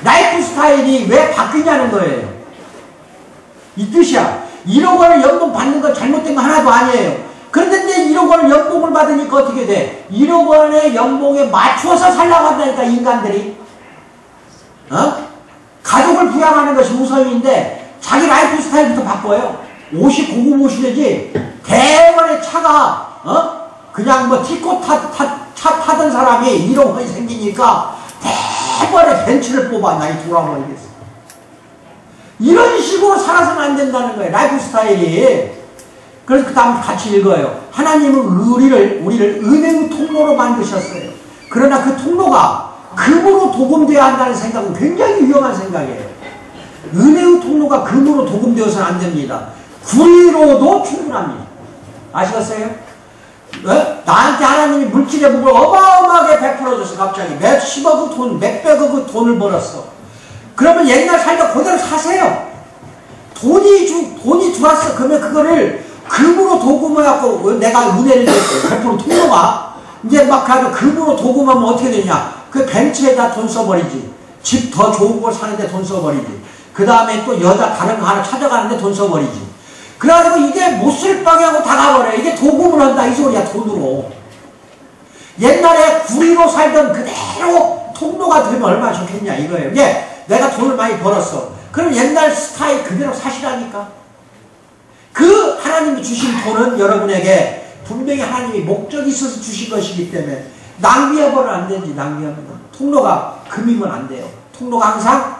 라이프 스타일이 왜 바뀌냐는 거예요. 이 뜻이야. 1억 원을 연봉 받는 건 잘못된 거 하나도 아니에요. 그런데 이제 1억 원을 연봉을 받으니까 어떻게 돼? 1억 원의 연봉에 맞춰서 살라고 한다니까 인간들이. 가족을 부양하는 것이 우선인데 자기 라이프 스타일부터 바꿔요. 옷이 고급 옷이 되지. 대만의 차가 그냥 뭐 티코 차 타던 사람이 1억 원이 생기니까 대만의 벤츠를 뽑아. 나이 돌아버리겠어. 이런 식으로 살아서는 안 된다는 거예요. 라이프 스타일이. 그래서 그 다음 같이 읽어요. 하나님은 우리를 은혜의 통로로 만드셨어요. 그러나 그 통로가 금으로 도금되어야 한다는 생각은 굉장히 위험한 생각이에요. 은혜의 통로가 금으로 도금되어서는 안 됩니다. 구리로도 충분합니다. 아시겠어요? 나한테 하나님이 물질의 복을 어마어마하게 베풀어줘서 갑자기 몇십억의 돈, 몇백억의 돈을 벌었어. 그러면 옛날 살다 그대로 사세요. 돈이 들어왔어. 그러면 그거를 금으로 도금해갖고 내가 은혜를 베푸는 통로가 이제 막 가서 금으로 도금하면 어떻게 되냐? 그 벤츠에다 돈 써버리지. 집 더 좋은 걸 사는데 돈 써버리지. 그 다음에 또 여자 다른 거 하나 찾아가는데 돈 써버리지. 그래가지고 이게 못 쓸 방향으로 다 가버려. 이게 도금을 한다 이 소리야. 돈으로. 옛날에 구리로 살던 그대로 통로가 되면 얼마나 좋겠냐 이거예요. 이게 내가 돈을 많이 벌었어. 그럼 옛날 스타일 그대로 사시라니까. 그 하나님이 주신 돈은 여러분에게 분명히 하나님이 목적이 있어서 주신 것이기 때문에 낭비해버리면 안 되지. 낭비하면 통로가 금이면 안 돼요. 통로가 항상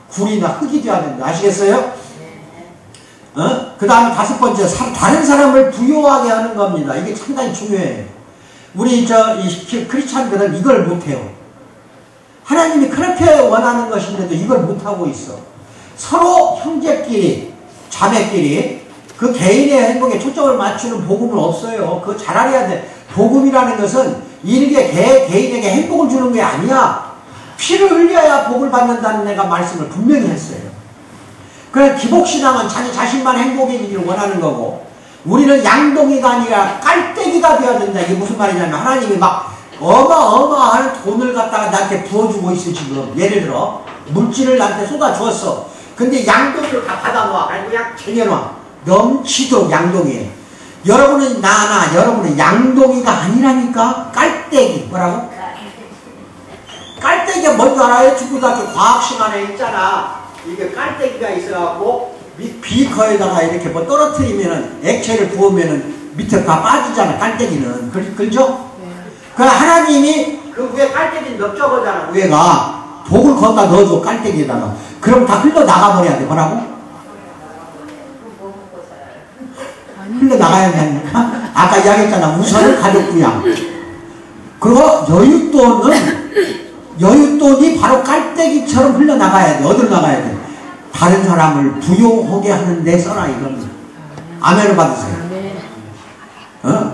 구리나 흙이 돼야 된다. 아시겠어요? 그 다음에 다섯 번째, 다른 사람을 부요하게 하는 겁니다. 이게 상당히 중요해요. 우리 이 크리스찬들은 이걸 못해요. 하나님이 그렇게 원하는 것인데도 이걸 못하고 있어. 서로 형제끼리, 자매끼리 그 개인의 행복에 초점을 맞추는 복음은 없어요. 그거 잘 알아야 돼. 복음이라는 것은 일개 개인에게 행복을 주는 게 아니야. 피를 흘려야 복을 받는다는 내가 말씀을 분명히 했어요. 그래서 기복신앙은 자기 자신만 행복해지기를 원하는 거고, 우리는 양동이가 아니라 깔때기가 되어야 된다. 이게 무슨 말이냐면 하나님이 막 어마어마한 돈을 갖다가 나한테 부어주고 있어 지금. 예를 들어 물질을 나한테 쏟아주었어. 근데 양동이를 다 받아놔. 아니 그냥 쟁여놔. 넘치도록 양동이에요. 여러분은 여러분은 양동이가 아니라니까. 깔때기. 뭐라고? 깔때기가 뭔지 알아요? 중고등학교 과학 시간에 있잖아. 이게 깔때기가 있어갖고 비커에다가 이렇게 뭐 떨어뜨리면은 액체를 부으면은 밑에 다 빠지잖아. 깔때기는. 그렇죠? 그 하나님이 그 위에 깔때기 넓적하잖아. 위에가 복을 거기다 넣어줘. 깔때기에다가. 그럼 다 흘러 나가버려야 돼. 뭐라고? 흘러 나가야 되니까. 아까 이야기했잖아. 우선은 가족 부양. 그리고 여윳돈이 바로 깔때기처럼 흘러나가야 돼. 어디로 나가야 돼? 다른 사람을 부요하게 하는 데 써라 이겁니다. 아멘을 받으세요.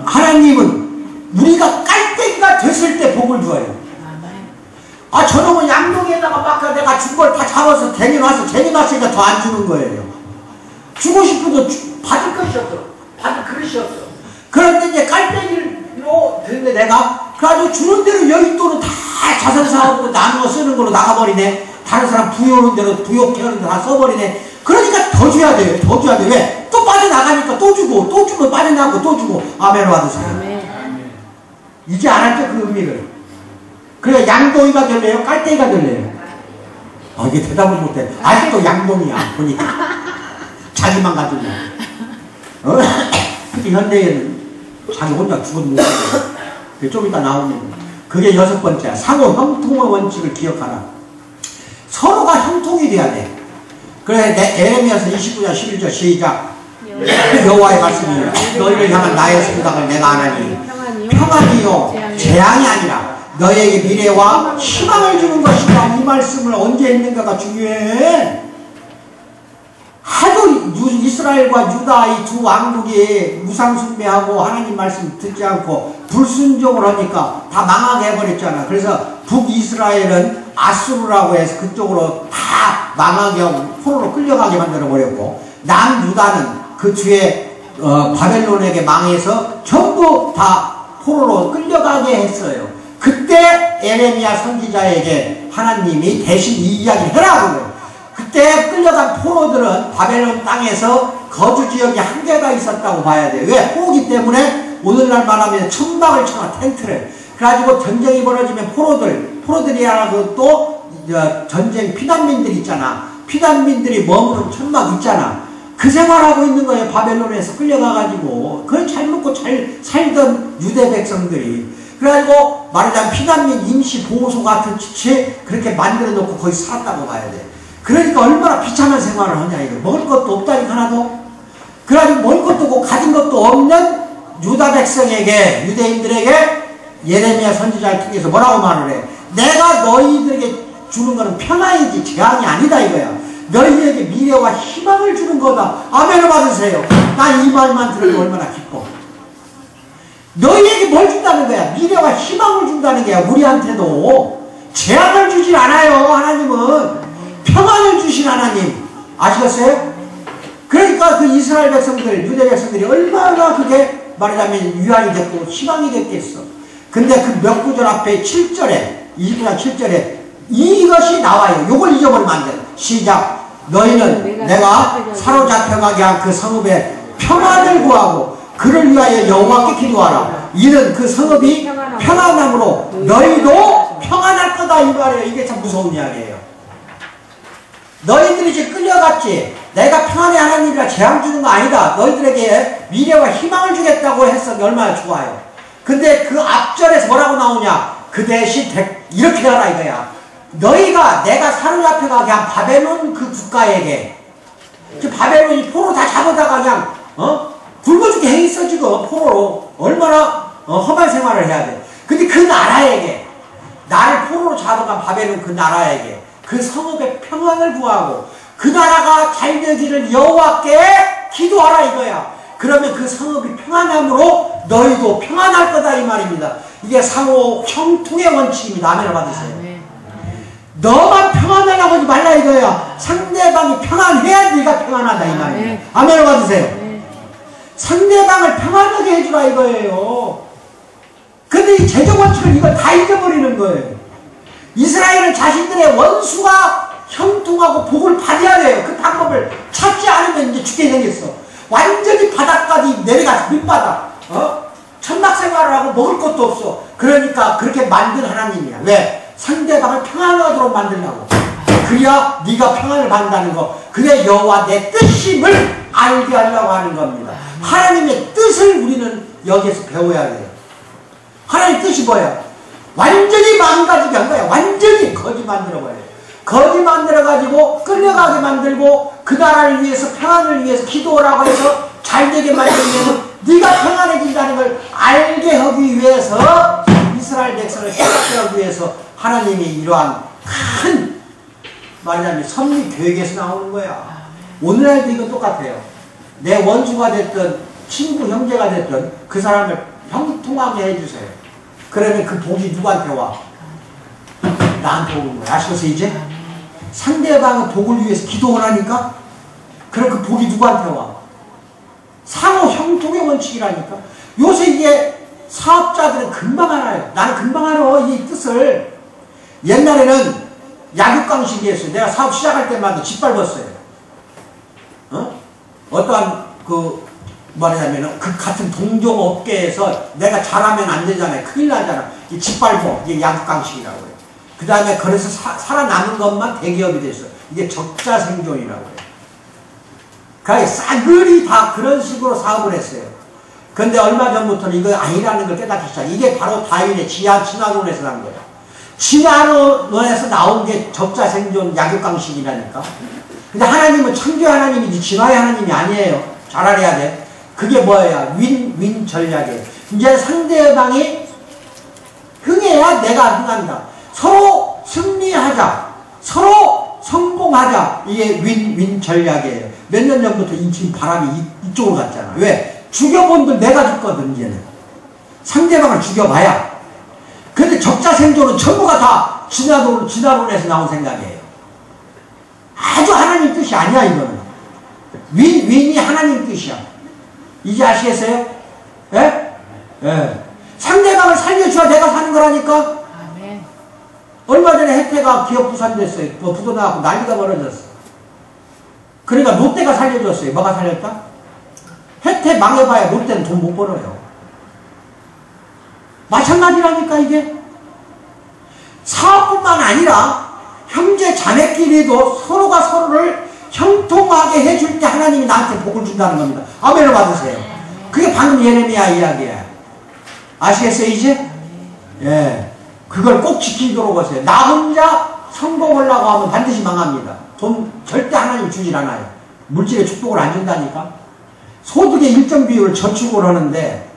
하나님은 우리가 깔때기가 됐을 때 복을 줘요. 아 저놈은 양동이에다가 막 내가 준 걸 다 잡아서 쟁여놨으니까 더 안 주는 거예요. 주고 싶어도 받을 것이 없어. 받을 그릇이 없어. 그런데 이제 깔때기로 됐는데 내가 그래가지고 주는 대로 여윳돈은 다 자선사업으로 나누어 쓰는 걸로 나가버리네. 다른 사람 부여하는 대로 부욕해 하는 대로 다 써버리네. 그러니까 더 줘야 돼요. 더 줘야 돼. 왜? 또 빠져나가니까 또 주고 또 주고 빠져나가고 또 주고. 아멘 받으세요. 아멘. 이제 알았죠 그 의미를. 그래 양동이가 될래요? 깔때기가 될래요? 이게 대답을 못해. 아직도 양동이야, 보니까. 자기만 가지고. 특히 현대에는 자기 혼자 죽어도 못하고. 좀 이따 나오면. 그게 6번째야. 상호 형통의 원칙을 기억하라. 서로가 형통이 돼야 돼. 그래, 에레미야서 29장 11절 시작. 여호와의 말씀이 너희를 향한 나의 생각을 내가 하나니 평안이요 재앙이 아니라 너희에게 미래와 희망을 주는 것이다. 이 말씀을 언제 했는가가 중요해. 하도 이스라엘과 유다 이 두 왕국이 우상숭배하고 하나님 말씀 듣지 않고 불순종을 하니까 다 망하게 해버렸잖아. 그래서 북이스라엘은 아수르라고 해서 그쪽으로 다 망하게 하고 포로로 끌려가게 만들어버렸고, 남유다는 그 뒤에 바벨론에게 망해서 전부 다 포로로 끌려가게 했어요. 그때 에레미야 선지자에게 하나님이 대신 이 이야기를 해라 그래요. 그때 끌려간 포로들은 바벨론 땅에서 거주 지역이 한계가 있었다고 봐야 돼요. 왜? 포로기 때문에 오늘날 말하면 천막을 쳐놔, 텐트를. 그래가지고 전쟁이 벌어지면 포로들이라고 또 전쟁 피난민들 있잖아. 피난민들이 머무는 천막 있잖아. 그 생활하고 있는 거예요. 바벨론에서 끌려가가지고. 그걸 잘 먹고 잘 살던 유대 백성들이. 그래가지고 말하자면 피난민 임시보호소 같은 짓이 그렇게 만들어 놓고 거기 살았다고 봐야 돼. 그러니까 얼마나 비참한 생활을 하냐 이거. 먹을 것도 없다니까 하나도. 그래가지고 먹을 것도 없고 가진 것도 없는 유다 백성에게, 유대인들에게 예레미야 선지자를 통해서 뭐라고 말을 해. 내가 너희들에게 주는 거는 평안이지 재앙이 아니다 이거야. 너희에게 미래와 희망을 주는 거다. 아멘을 받으세요. 난 이 말만 들어도 얼마나 기뻐. 너희에게 뭘 준다는 거야? 미래와 희망을 준다는 거야. 우리한테도 재앙을 주진 않아요. 하나님은 평안을 주신 하나님. 아시겠어요? 그러니까 그 이스라엘 백성들, 유대 백성들이 얼마나 그게 말하자면 위안이 됐고 희망이 됐겠어. 근데 그 몇 구절 앞에 7절에 29장 7절에 이것이 나와요. 요걸 잊어버리면 안 돼. 시작. 너희는 내가 사로잡혀가게 한 그 성읍에 평안을 구하고 그를 위하여 여호와께 기도하라. 이는 그 성읍이 평안함으로 너희도 평안할 거다 이 말이에요. 이게 참 무서운 이야기예요. 너희들이 이제 끌려갔지. 내가 평안의 하나님이라 재앙 주는 거 아니다. 너희들에게 미래와 희망을 주겠다고 했어. 얼마나 좋아요. 근데 그 앞절에서 뭐라고 나오냐. 그 대신 이렇게 하라 이거야. 너희가 내가 사로잡혀가게 한 바벨론 그 국가에게, 바벨론이 포로 다 잡아다가 그냥 굶어 죽게 해 있어 지금. 포로로 얼마나 험한 생활을 해야 돼. 근데 그 나라에게, 나를 포로로 잡아간 바벨론 그 나라에게 그 성읍의 평안을 구하고 그 나라가 잘 되기를 여호와께 기도하라 이거야. 그러면 그 성읍이 평안함으로 너희도 평안할 거다 이 말입니다. 이게 상호 형통의 원칙입니다. 아멘을 받으세요. 너만 평안하려고 하지 말라 이거야. 상대방이 평안해야 네가 평안하다 이 말이에요. 아멘을 받으세요. 상대방을 평안하게 해주라 이거예요. 근데 이 제적 원칙을 이걸 다 잊어버리는 거예요. 이스라엘은 자신들의 원수가 형통하고 복을 받아야 돼요. 그 방법을 찾지 않으면 이제 죽게 생겼어. 완전히 바닥까지 내려가서 밑바닥. 천막 생활을 하고 먹을 것도 없어. 그러니까 그렇게 만든 하나님이야. 왜? 상대방을 평안하도록 만들려고. 그래야 네가 평안을 받는다는 거. 그게 여호와 내 뜻임을 알게 하려고 하는 겁니다. 하나님의 뜻을 우리는 여기에서 배워야 돼요. 하나님의 뜻이 뭐야? 완전히 망가지게 한 거야. 완전히 거지 만들어버려요. 거지 만들어가지고 끌려가게 만들고 그 나라를 위해서 평안을 위해서 기도하라고 해서 잘되게 만들면 네가 평안해진다는 걸 알게 하기 위해서 이스라엘 백성을 회복하기 위해서 하나님이 이러한 큰 말하자면 섭리 계획에서 나오는 거야. 오늘날도 이건 똑같아요. 내 원수가 됐든 친구 형제가 됐든 그 사람을 형통하게 해주세요. 그러면 그 복이 누구한테 와? 나한테 오는 거야. 아시겠어요 이제? 상대방의 복을 위해서 기도를 하니까 그럼 그 복이 누구한테 와? 상호 형통의 원칙이라니까. 요새 이게 사업자들은 금방 알아요. 나는 금방 알아 이 뜻을. 옛날에는 약육강식이었어요. 내가 사업 시작할 때마다 짓밟았어요. 어떠한 그 말하자면 그 같은 동종업계에서 내가 잘하면 안 되잖아요. 큰일 나잖아. 이 짓밟고 이게 약육강식이라고 해요. 그 다음에 그래서 살아남은 것만 대기업이 됐어. 이게 적자 생존이라고 해요. 그러니까 싸그리 다 그런 식으로 사업을 했어요. 근데 얼마 전부터는 이거 아니라는 걸 깨닫기 시작. 이게 바로 다윈의 진화론에서 난 거야. 진화론에서 나온 게 적자 생존 약육강식이라니까. 근데 하나님은 창조 하나님이지 진화의 하나님이 아니에요. 잘 알아야 돼. 그게 뭐야? 윈 전략이에요. 이제 상대방이 흥해야 내가 흥한다. 서로 승리하자. 서로 성공하자. 이게 윈 전략이에요. 몇 년 전부터 지금 바람이 이쪽으로 갔잖아. 왜? 죽여본들 내가 죽거든, 이제는. 상대방을 죽여봐야. 근데 적자 생존은 전부가 다 진화론에서 나온 생각이에요. 아주 하나님 뜻이 아니야, 이거는. 윈이 하나님 뜻이야. 이제 아시겠어요? 예? 예. 상대방을 살려줘야 내가 사는 거라니까? 아멘. 얼마 전에 혜태가 기업 부산됐어요. 뭐 부도 나갖고 난리가 벌어졌어. 그러니까 롯데가 살려줬어요. 뭐가 살렸다? 혜태 망해봐야 롯데는 돈 못 벌어요. 마찬가지라니까 이게. 사업뿐만 아니라 형제 자매끼리도 서로가 서로를 형통하게 해줄 때 하나님이 나한테 복을 준다는 겁니다. 아멘을 받으세요. 그게 방금 예레미야 이야기야. 아시겠어요 이제? 예, 그걸 꼭 지키도록 하세요. 나 혼자 성공하려고 하면 반드시 망합니다. 돈 절대 하나님 주질 않아요. 물질의 축복을 안 준다니까. 소득의 일정 비율을 저축을 하는데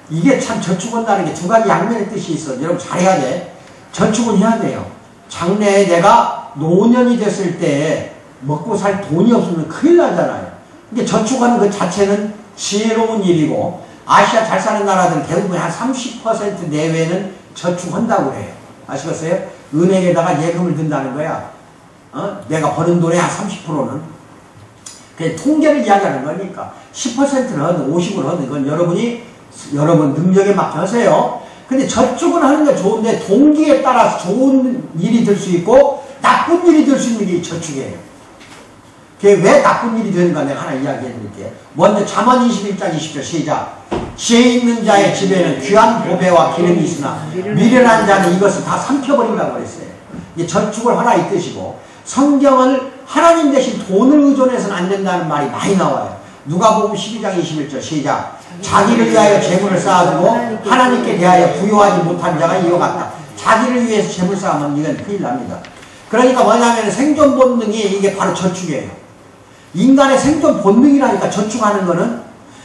이게 참 저축한다는 게 두 가지 양면의 뜻이 있어. 여러분 잘해야 돼. 저축은 해야 돼요. 장래에 내가 노년이 됐을 때 먹고 살 돈이 없으면 큰일 나잖아요. 근데 저축하는 그 자체는 지혜로운 일이고 아시아 잘 사는 나라들은 대부분 한 30% 내외는 저축한다고 해요. 아시겠어요? 은행에다가 예금을 든다는 거야. 내가 버는 돈의 한 30%는 그냥 통계를 이야기하는 거니까 10%를 하든 50%를 하든 이건 여러분 능력에 맡겨하세요. 근데 저축은 하는 게 좋은데 동기에 따라서 좋은 일이 될 수 있고 나쁜 일이 될 수 있는 게 저축이에요. 그게 왜 나쁜 일이 되는가 내가 하나 이야기해 드릴게요. 먼저 잠언 21장 20절 시작. 지혜 있는 자의 집에는 귀한 보배와 기름이 있으나 미련한 자는 이것을 다 삼켜버린다고 그랬어요. 이게 저축을 하라 이 뜻이고 성경은 하나님 대신 돈을 의존해서는 안 된다는 말이 많이 나와요. 누가복음 12장 21절 시작. 자기를 위하여 재물을 쌓아두고 하나님께 대하여 부여하지 못한 자가 이와 같다. 자기를 위해서 재물 쌓으면 이건 큰일 납니다. 그러니까 뭐냐면 생존 본능이 이게 바로 저축이에요. 인간의 생존 본능이라니까 저축하는 거는.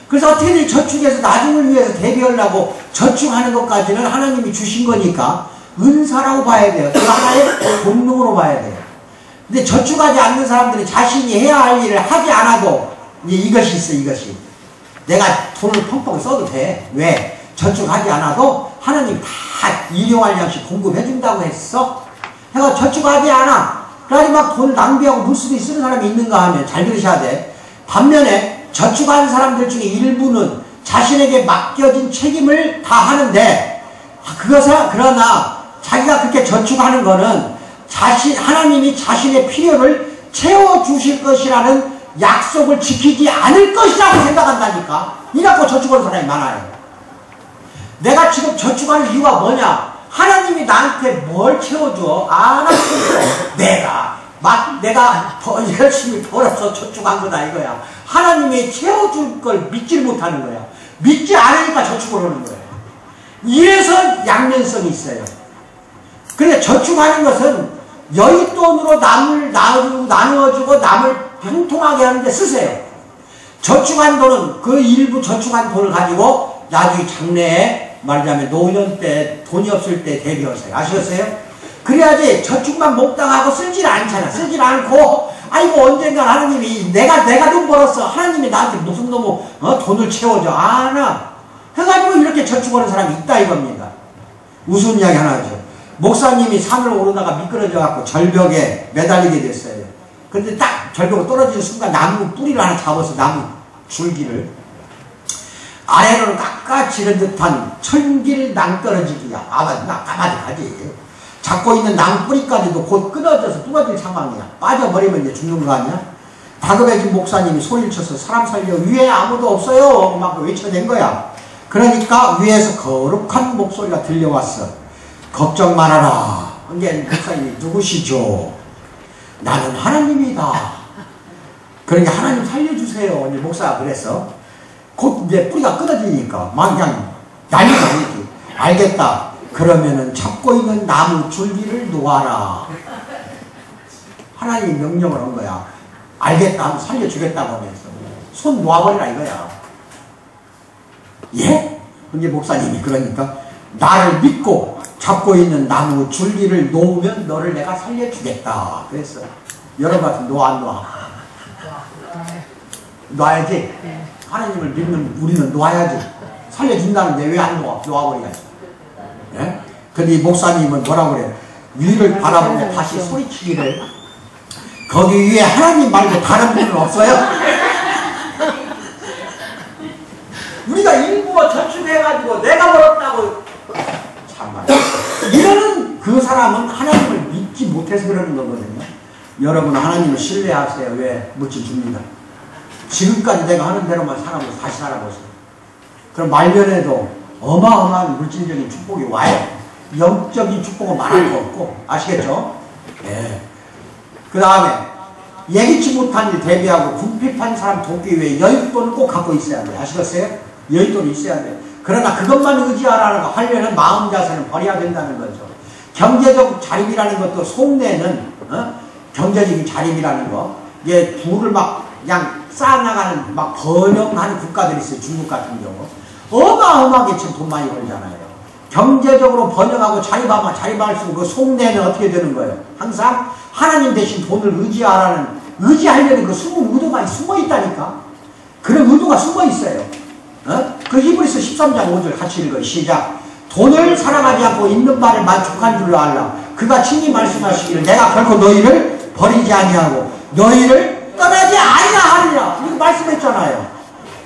그래서 어떻게든 저축해서 나중을 위해서 대비하려고 저축하는 것까지는 하나님이 주신 거니까 은사라고 봐야 돼요. 그 하나의 본능으로 봐야 돼요. 근데 저축하지 않는 사람들이 자신이 해야 할 일을 하지 않아도 이것이 있어. 이것이 내가 돈을 펑펑 써도 돼. 왜? 저축하지 않아도 하나님 다 일용할 양식 공급해 준다고 했어. 내가 저축하지 않아. 그러니 막 돈을 낭비하고 물쓰기 쓰는 사람이 있는가 하면 잘 들으셔야 돼. 반면에 저축하는 사람들 중에 일부는 자신에게 맡겨진 책임을 다 하는데 그러나 자기가 그렇게 저축하는 거는 하나님이 자신의 필요를 채워주실 것이라는 약속을 지키지 않을 것이라고 생각한다니까. 이라고 저축하는 사람이 많아요. 내가 지금 저축하는 이유가 뭐냐? 하나님이 나한테 뭘 채워줘? 안 하시고 내가 열심히 벌어서 저축한 거다 이거야. 하나님이 채워줄 걸 믿지 못하는 거야. 믿지 않으니까 저축을 하는 거야. 이래서 양면성이 있어요. 그런데 저축하는 것은 여윳돈으로 남을 나누어주고 남을 형통하게 하는데 쓰세요. 저축한 돈은 그 일부 저축한 돈을 가지고 나중에 장래에 말하자면 노년 때 돈이 없을 때 대비하세요. 아시겠어요? 그래야지 저축만 몽땅하고 쓰질 않잖아. 쓰질 않고 아이고 언젠가 하나님이 내가 돈 벌었어. 하나님이 나한테 무슨 돈을 채워줘. 아나 해가지고 이렇게 저축하는 사람이 있다 이겁니다. 우스운 이야기 하나 하죠. 목사님이 산을 오르다가 미끄러져 갖고 절벽에 매달리게 됐어요. 근데 딱 절벽으로 떨어지는 순간 나무 뿌리를 하나 잡아서 나무 줄기를 아래로 깎아지른 듯한 천길 낭떠러지기야. 가마득하지. 잡고 있는 나무 뿌리까지도 곧 끊어져서 부러질 상황이야. 빠져버리면 이제 죽는 거 아니야? 다급해진 목사님이 소리를 쳐서 사람 살려 위에 아무도 없어요 막 외쳐낸 거야. 그러니까 위에서 거룩한 목소리가 들려왔어. 걱정 말아라. 이게 목사님이 누구시죠? 나는 하나님이다. 그러니까 하나님 살려주세요. 이제 목사가 그랬어. 곧 이제 뿌리가 끊어지니까 막 그냥 난리가 나지. 알겠다. 그러면은 잡고 있는 나무 줄기를 놓아라. 하나님이 명령을 한 거야. 알겠다 하면 살려주겠다고 하면서 손 놓아버리라 이거야. 예? 이제 목사님이 그러니까 나를 믿고 잡고 있는 나무 줄기를 놓으면 너를 내가 살려주겠다 그랬어. 여러분 놓아 안 놓아? 놔야지. 하나님을 믿는 우리는 놓아야지. 살려준다는데 왜 안 놓아? 놓아버려야지. 예? 근데 이 목사님은 뭐라고 그래? 위를 바라보며 다시 소리치기를, 거기 위에 하나님 말고 다른 분은 없어요? 우리가 일부러 저축해가지고 내가 벌었다고 참말. 이러는 그 사람은 하나님을 믿지 못해서 그러는 거거든요. 여러분 하나님을 신뢰하세요. 왜? 묻지 줍니다. 지금까지 내가 하는 대로만 살아보세요. 다시 살아보세요. 그럼 말년에도 어마어마한 물질적인 축복이 와요. 영적인 축복은 말할 거 없고. 아시겠죠? 네. 그 다음에 예기치 못한 일 대비하고 궁핍한 사람 돕기 위해 여윳돈을 꼭 갖고 있어야 돼요. 아시겠어요? 여윳돈이 있어야 돼요. 그러나 그것만 의지하라는 하려는 마음 자세는 버려야 된다는 거죠. 경제적 자립이라는 것도 속내는 경제적인 자립이라는 거, 이게 부를 막 그냥 쌓아나가는 막 번영하는 국가들이 있어요. 중국 같은 경우 어마어마하게 지금 돈 많이 벌잖아요. 경제적으로 번영하고 자립할수록 그 속내는 어떻게 되는 거예요? 항상 하나님 대신 돈을 의지하려는 그 숨은 의도가 숨어 있다니까. 그런 의도가 숨어 있어요. 그 히브리서 13장 5절 같이 읽어요. 시작. 돈을 사랑하지 않고 있는 말을 만족한 줄로 알라. 그가 친히 말씀하시기를 내가 결코 너희를 버리지 아니하고 너희를 떠나지 아니라 하리라. 이렇게 말씀했잖아요.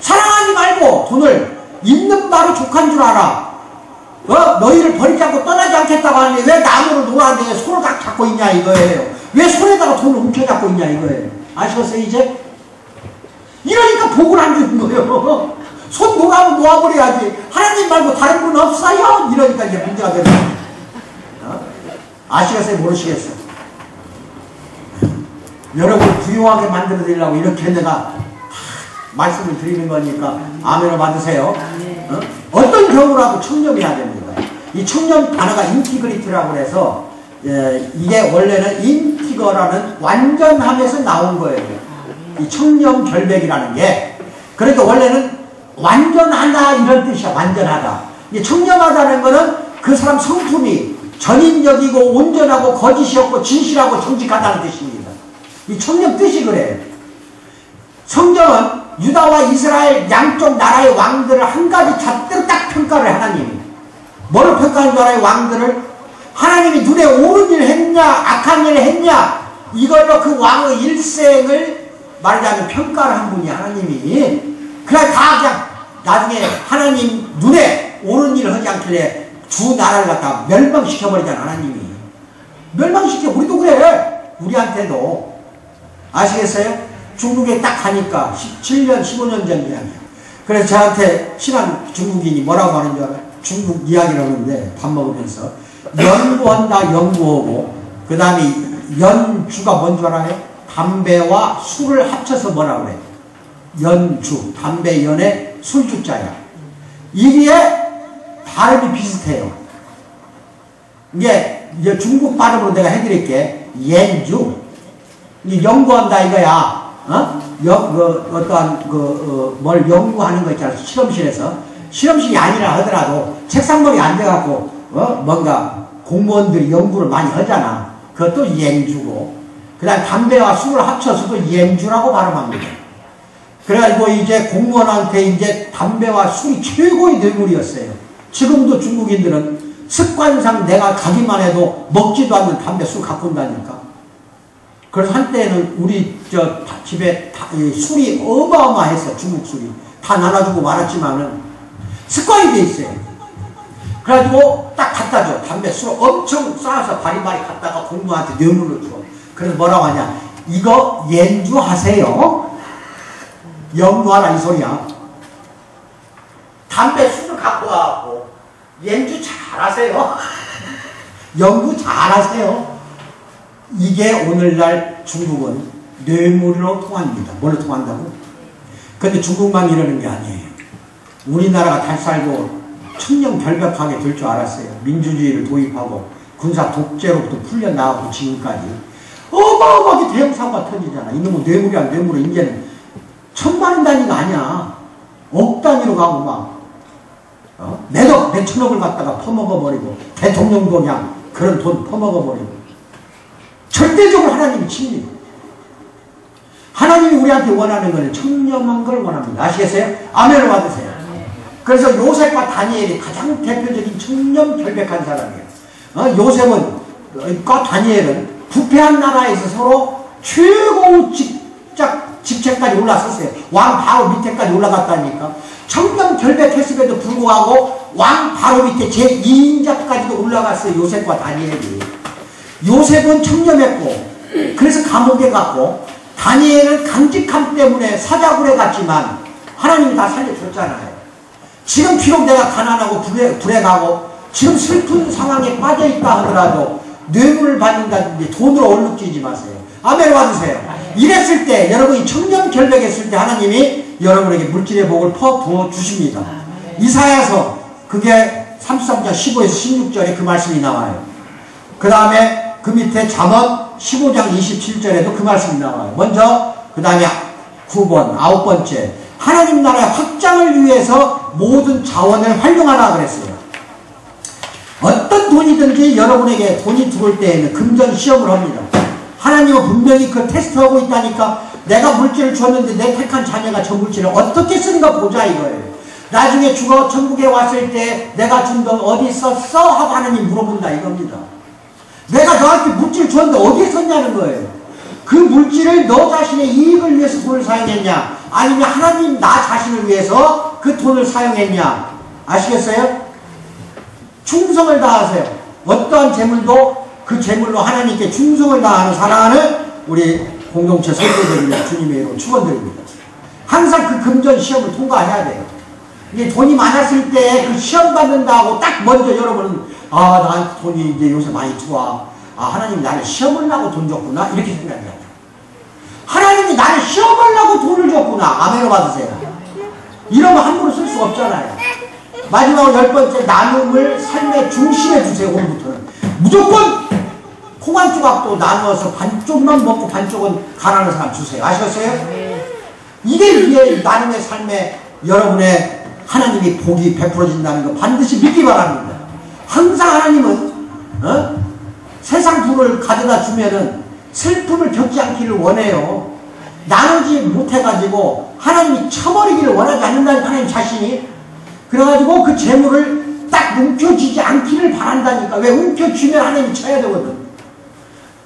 사랑하지 말고 돈을 있는 말을 족한 줄 알아. 너희를 버리지 않고 떠나지 않겠다고 하는데 왜 나무를 놓았는데 손을 딱 잡고 있냐 이거예요. 왜 손에다가 돈을 움켜잡고 있냐 이거예요. 아시겠어요 이제? 이러니까 복을 안 주는 거예요. 손 놓으면 놓아버려야지. 하나님 말고 다른 분 없어요? 이러니까 이제 문제가 되는 거예요. 아시겠어요? 모르시겠어요? 여러분 부유하게 만들어 드리려고 이렇게 내가 말씀을 드리는 거니까 아멘을 받으세요. 어떤 경우라도 청렴해야 됩니다. 이 청렴 단어가 인티그리티라고 해서 이게 원래는 인티거라는 완전함에서 나온 거예요. 이 청렴 결백이라는 게. 그러니까 원래는 완전하다 이런 뜻이야. 완전하다. 이 청렴하다는 거는 그 사람 성품이 전인적이고 온전하고 거짓이 없고 진실하고 정직하다는 뜻입니다. 이 청렴 뜻이 그래요. 성경은 유다와 이스라엘 양쪽 나라의 왕들을 한 가지 잣대로 딱 평가를 하나님이. 뭐를 평가하는 줄 알아요? 왕들을? 하나님이 눈에 옳은 일을 했냐 악한 일을 했냐 이걸로 그 왕의 일생을 말하자면 평가를 한 분이 하나님이. 그래 다 그냥 나중에 하나님 눈에 옳은 일을 하지 않길래 주 나라를 갖다 멸망시켜버리잖아. 하나님이 멸망시켜. 우리도 그래. 우리한테도. 아시겠어요? 중국에 딱 가니까 17년 15년 전 이야기야. 그래서 저한테 친한 중국인이 뭐라고 하는 줄 알아요? 중국 이야기를 하는데 밥 먹으면서 연구한다 연구하고 그 다음에 연주가 뭔 줄 알아요? 담배와 술을 합쳐서 뭐라고 그래? 연주, 담배 연에 술주자야. 이게 발음이 비슷해요. 이게 중국 발음으로 내가 해드릴게. 연주. 이 연구한다 이거야. 뭘 연구하는 거 있잖아. 실험실에서. 실험실이 아니라 하더라도 책상머리에 앉아갖고, 뭔가 공무원들이 연구를 많이 하잖아. 그것도 연주고. 그 다음 담배와 술을 합쳐서도 연주라고 발음합니다. 그래가지고 이제 공무원한테 이제 담배와 술이 최고의 뇌물이었어요. 지금도 중국인들은 습관상 내가 가기만 해도 먹지도 않는 담배, 술 갖고 온다니까. 그래서 한때는 우리 집에 술이 어마어마했어. 중국 술이. 다 나눠주고 말았지만은 습관이 돼 있어요. 그래가지고 딱 갖다 줘. 담배, 술 엄청 쌓아서 바리바리 갖다가 공무원한테 뇌물로 줘. 그래서 뭐라고 하냐. 이거 연주하세요. 연구하라 이 소리야. 담배, 술을 갖고 와갖고 연주 잘하세요. 연구 잘하세요. 이게 오늘날 중국은 뇌물로 통합니다. 뭘로 통한다고? 근데 중국만 이러는 게 아니에요. 우리나라가 잘 살고 청렴결백하게 될 줄 알았어요. 민주주의를 도입하고 군사 독재로부터 풀려나가고 지금까지 어마어마하게 대형 사고가 터지잖아. 이놈은 뇌물이야. 뇌물은 이제는 천만 단위가 아니야. 억 단위로 가고 막 몇억 몇천억을 갖다가 퍼먹어버리고 대통령도 그냥 그런 돈 퍼먹어버리고 절대적으로 하나님이 칩니다. 하나님이 우리한테 원하는 것은 청렴한 걸 원합니다. 아시겠어요? 아멘을 받으세요. 그래서 요셉과 다니엘이 가장 대표적인 청렴결백한 사람이에요. 요셉과 다니엘은 부패한 나라에서 서로 최고 직책까지 올라섰어요. 왕 바로 밑에까지 올라갔다니까. 청렴결백했음에도 불구하고 왕 바로 밑에 제2인자까지도 올라갔어요. 요셉과 다니엘이. 요셉은 청렴했고 그래서 감옥에 갔고, 다니엘은 강직함 때문에 사자굴에 갔지만 하나님이 다 살려줬잖아요. 지금 비록 내가 가난하고 불에 가고 지금 슬픈 상황에 빠져있다 하더라도 뇌물을 받는다든지 돈으로 얼룩지지 마세요. 아멘 받으세요. 이랬을 때, 여러분이 청렴결백했을 때 하나님이 여러분에게 물질의 복을 퍼부어 주십니다. 이사야서 그게 33장 15에서 16절에 그 말씀이 나와요. 그 다음에 그 밑에 잠언 15장 27절에도 그 말씀이 나와요. 먼저 그 다음에 9번 9번째, 하나님 나라의 확장을 위해서 모든 자원을 활용하라 그랬어요. 어떤 돈이든지 여러분에게 돈이 들어올 때에는 금전 시험을 합니다. 하나님은 분명히 그 테스트하고 있다니까. 내가 물질을 줬는데 내 택한 자녀가 저 물질을 어떻게 쓰는가 보자 이거예요. 나중에 죽어 천국에 왔을 때 내가 준 돈 어디 썼어? 하고 하나님 물어본다 이겁니다. 내가 너한테 물질을 줬는데 어디에 썼냐는 거예요. 그 물질을 너 자신의 이익을 위해서 돈을 사용했냐, 아니면 하나님 나 자신을 위해서 그 돈을 사용했냐. 아시겠어요? 충성을 다하세요. 어떠한 재물도 그 재물로 하나님께 충성을 다하는 사랑하는 우리 공동체 선교들입니다. 주님의 이름으로 축원드립니다. 항상 그 금전 시험을 통과해야 돼요. 이게 돈이 많았을 때 그 시험 받는다고 딱 먼저 여러분은 나한테 돈이 이제 요새 많이 들어와. 하나님이 나를 시험을 나고 돈 줬구나. 이렇게 생각해요. 하나님이 나를 시험을 나고 돈을 줬구나. 아멘을 받으세요. 이러면 함부로 쓸 수 없잖아요. 마지막으로 10번째, 나눔을 삶의 중심에 두세요. 오늘부터는 무조건 콩 한 조각도 나누어서 반쪽만 먹고 반쪽은 가난한 사람 주세요. 아시겠어요? 이게 나눔의 삶에 여러분의 하나님이 복이 베풀어진다는 거 반드시 믿기 바랍니다. 항상 하나님은 세상 부를 가져다 주면은 슬픔을 겪지 않기를 원해요. 나누지 못해가지고 하나님이 쳐버리기를 원하지 않는다는 하나님 자신이. 그래가지고 그 재물을 딱 움켜쥐지 않기를 바란다니까. 왜? 움켜쥐면 하나님이 쳐야 되거든.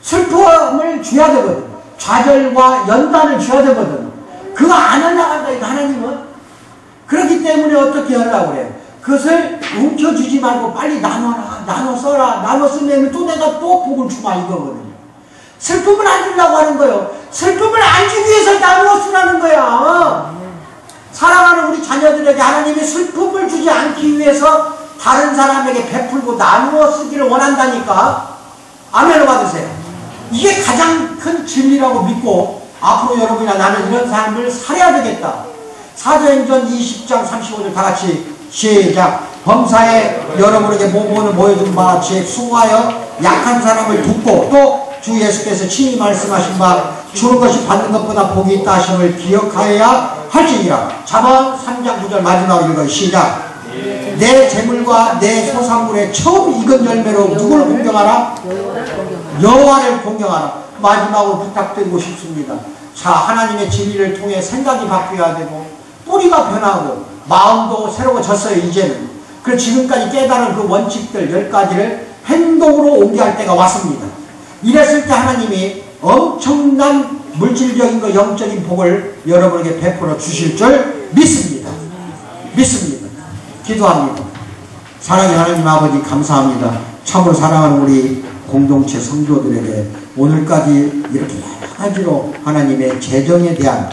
슬픔을 줘야 되거든. 좌절과 연단을 줘야 되거든. 그거 안 하려고 하나님은. 그렇기 때문에 어떻게 하려고 그래요? 그것을 움켜쥐지 말고 빨리 나눠라, 나눠 써라. 나눠 쓰면 또 내가 또 복을 주마 이거거든요. 슬픔을 안 주려고 하는 거예요. 슬픔을 안 주기 위해서 나누어 쓰라는 거야. 사랑하는 우리 자녀들에게 하나님이 슬픔을 주지 않기 위해서 다른 사람에게 베풀고 나누어 쓰기를 원한다니까. 아멘을 받으세요. 이게 가장 큰 진리라고 믿고 앞으로 여러분이나 나는 이런 삶을 살아야 되겠다. 사도행전 20장 35절 다 같이 시작. 범사에 여러분에게 모범을 보여준 바와 같이 수고하여 약한 사람을 돕고 또 주 예수께서 친히 말씀하신 바 주는 것이 받는 것보다 복이 있다 하심을 기억하여야 할지니라. 잠언 3장 9절 마지막으로 읽어요. 시작. 내 재물과 내 소산물의 처음 익은 열매로 누구를 공경하라? 여호와를 공경하라. 마지막으로 부탁드리고 싶습니다. 자, 하나님의 진리를 통해 생각이 바뀌어야 되고 뿌리가 변하고 마음도 새로워졌어요. 이제는. 그래서 지금까지 깨달은 그 원칙들 10가지를 행동으로 옮겨야 할 때가 왔습니다. 이랬을 때 하나님이 엄청난 물질적인 거 영적인 복을 여러분에게 베풀어 주실 줄 믿습니다. 믿습니다. 기도합니다. 사랑의 하나님 아버지 감사합니다. 참으로 사랑하는 우리 공동체 성도들에게 오늘까지 이렇게 여러 가지로 하나님의 재정에 대한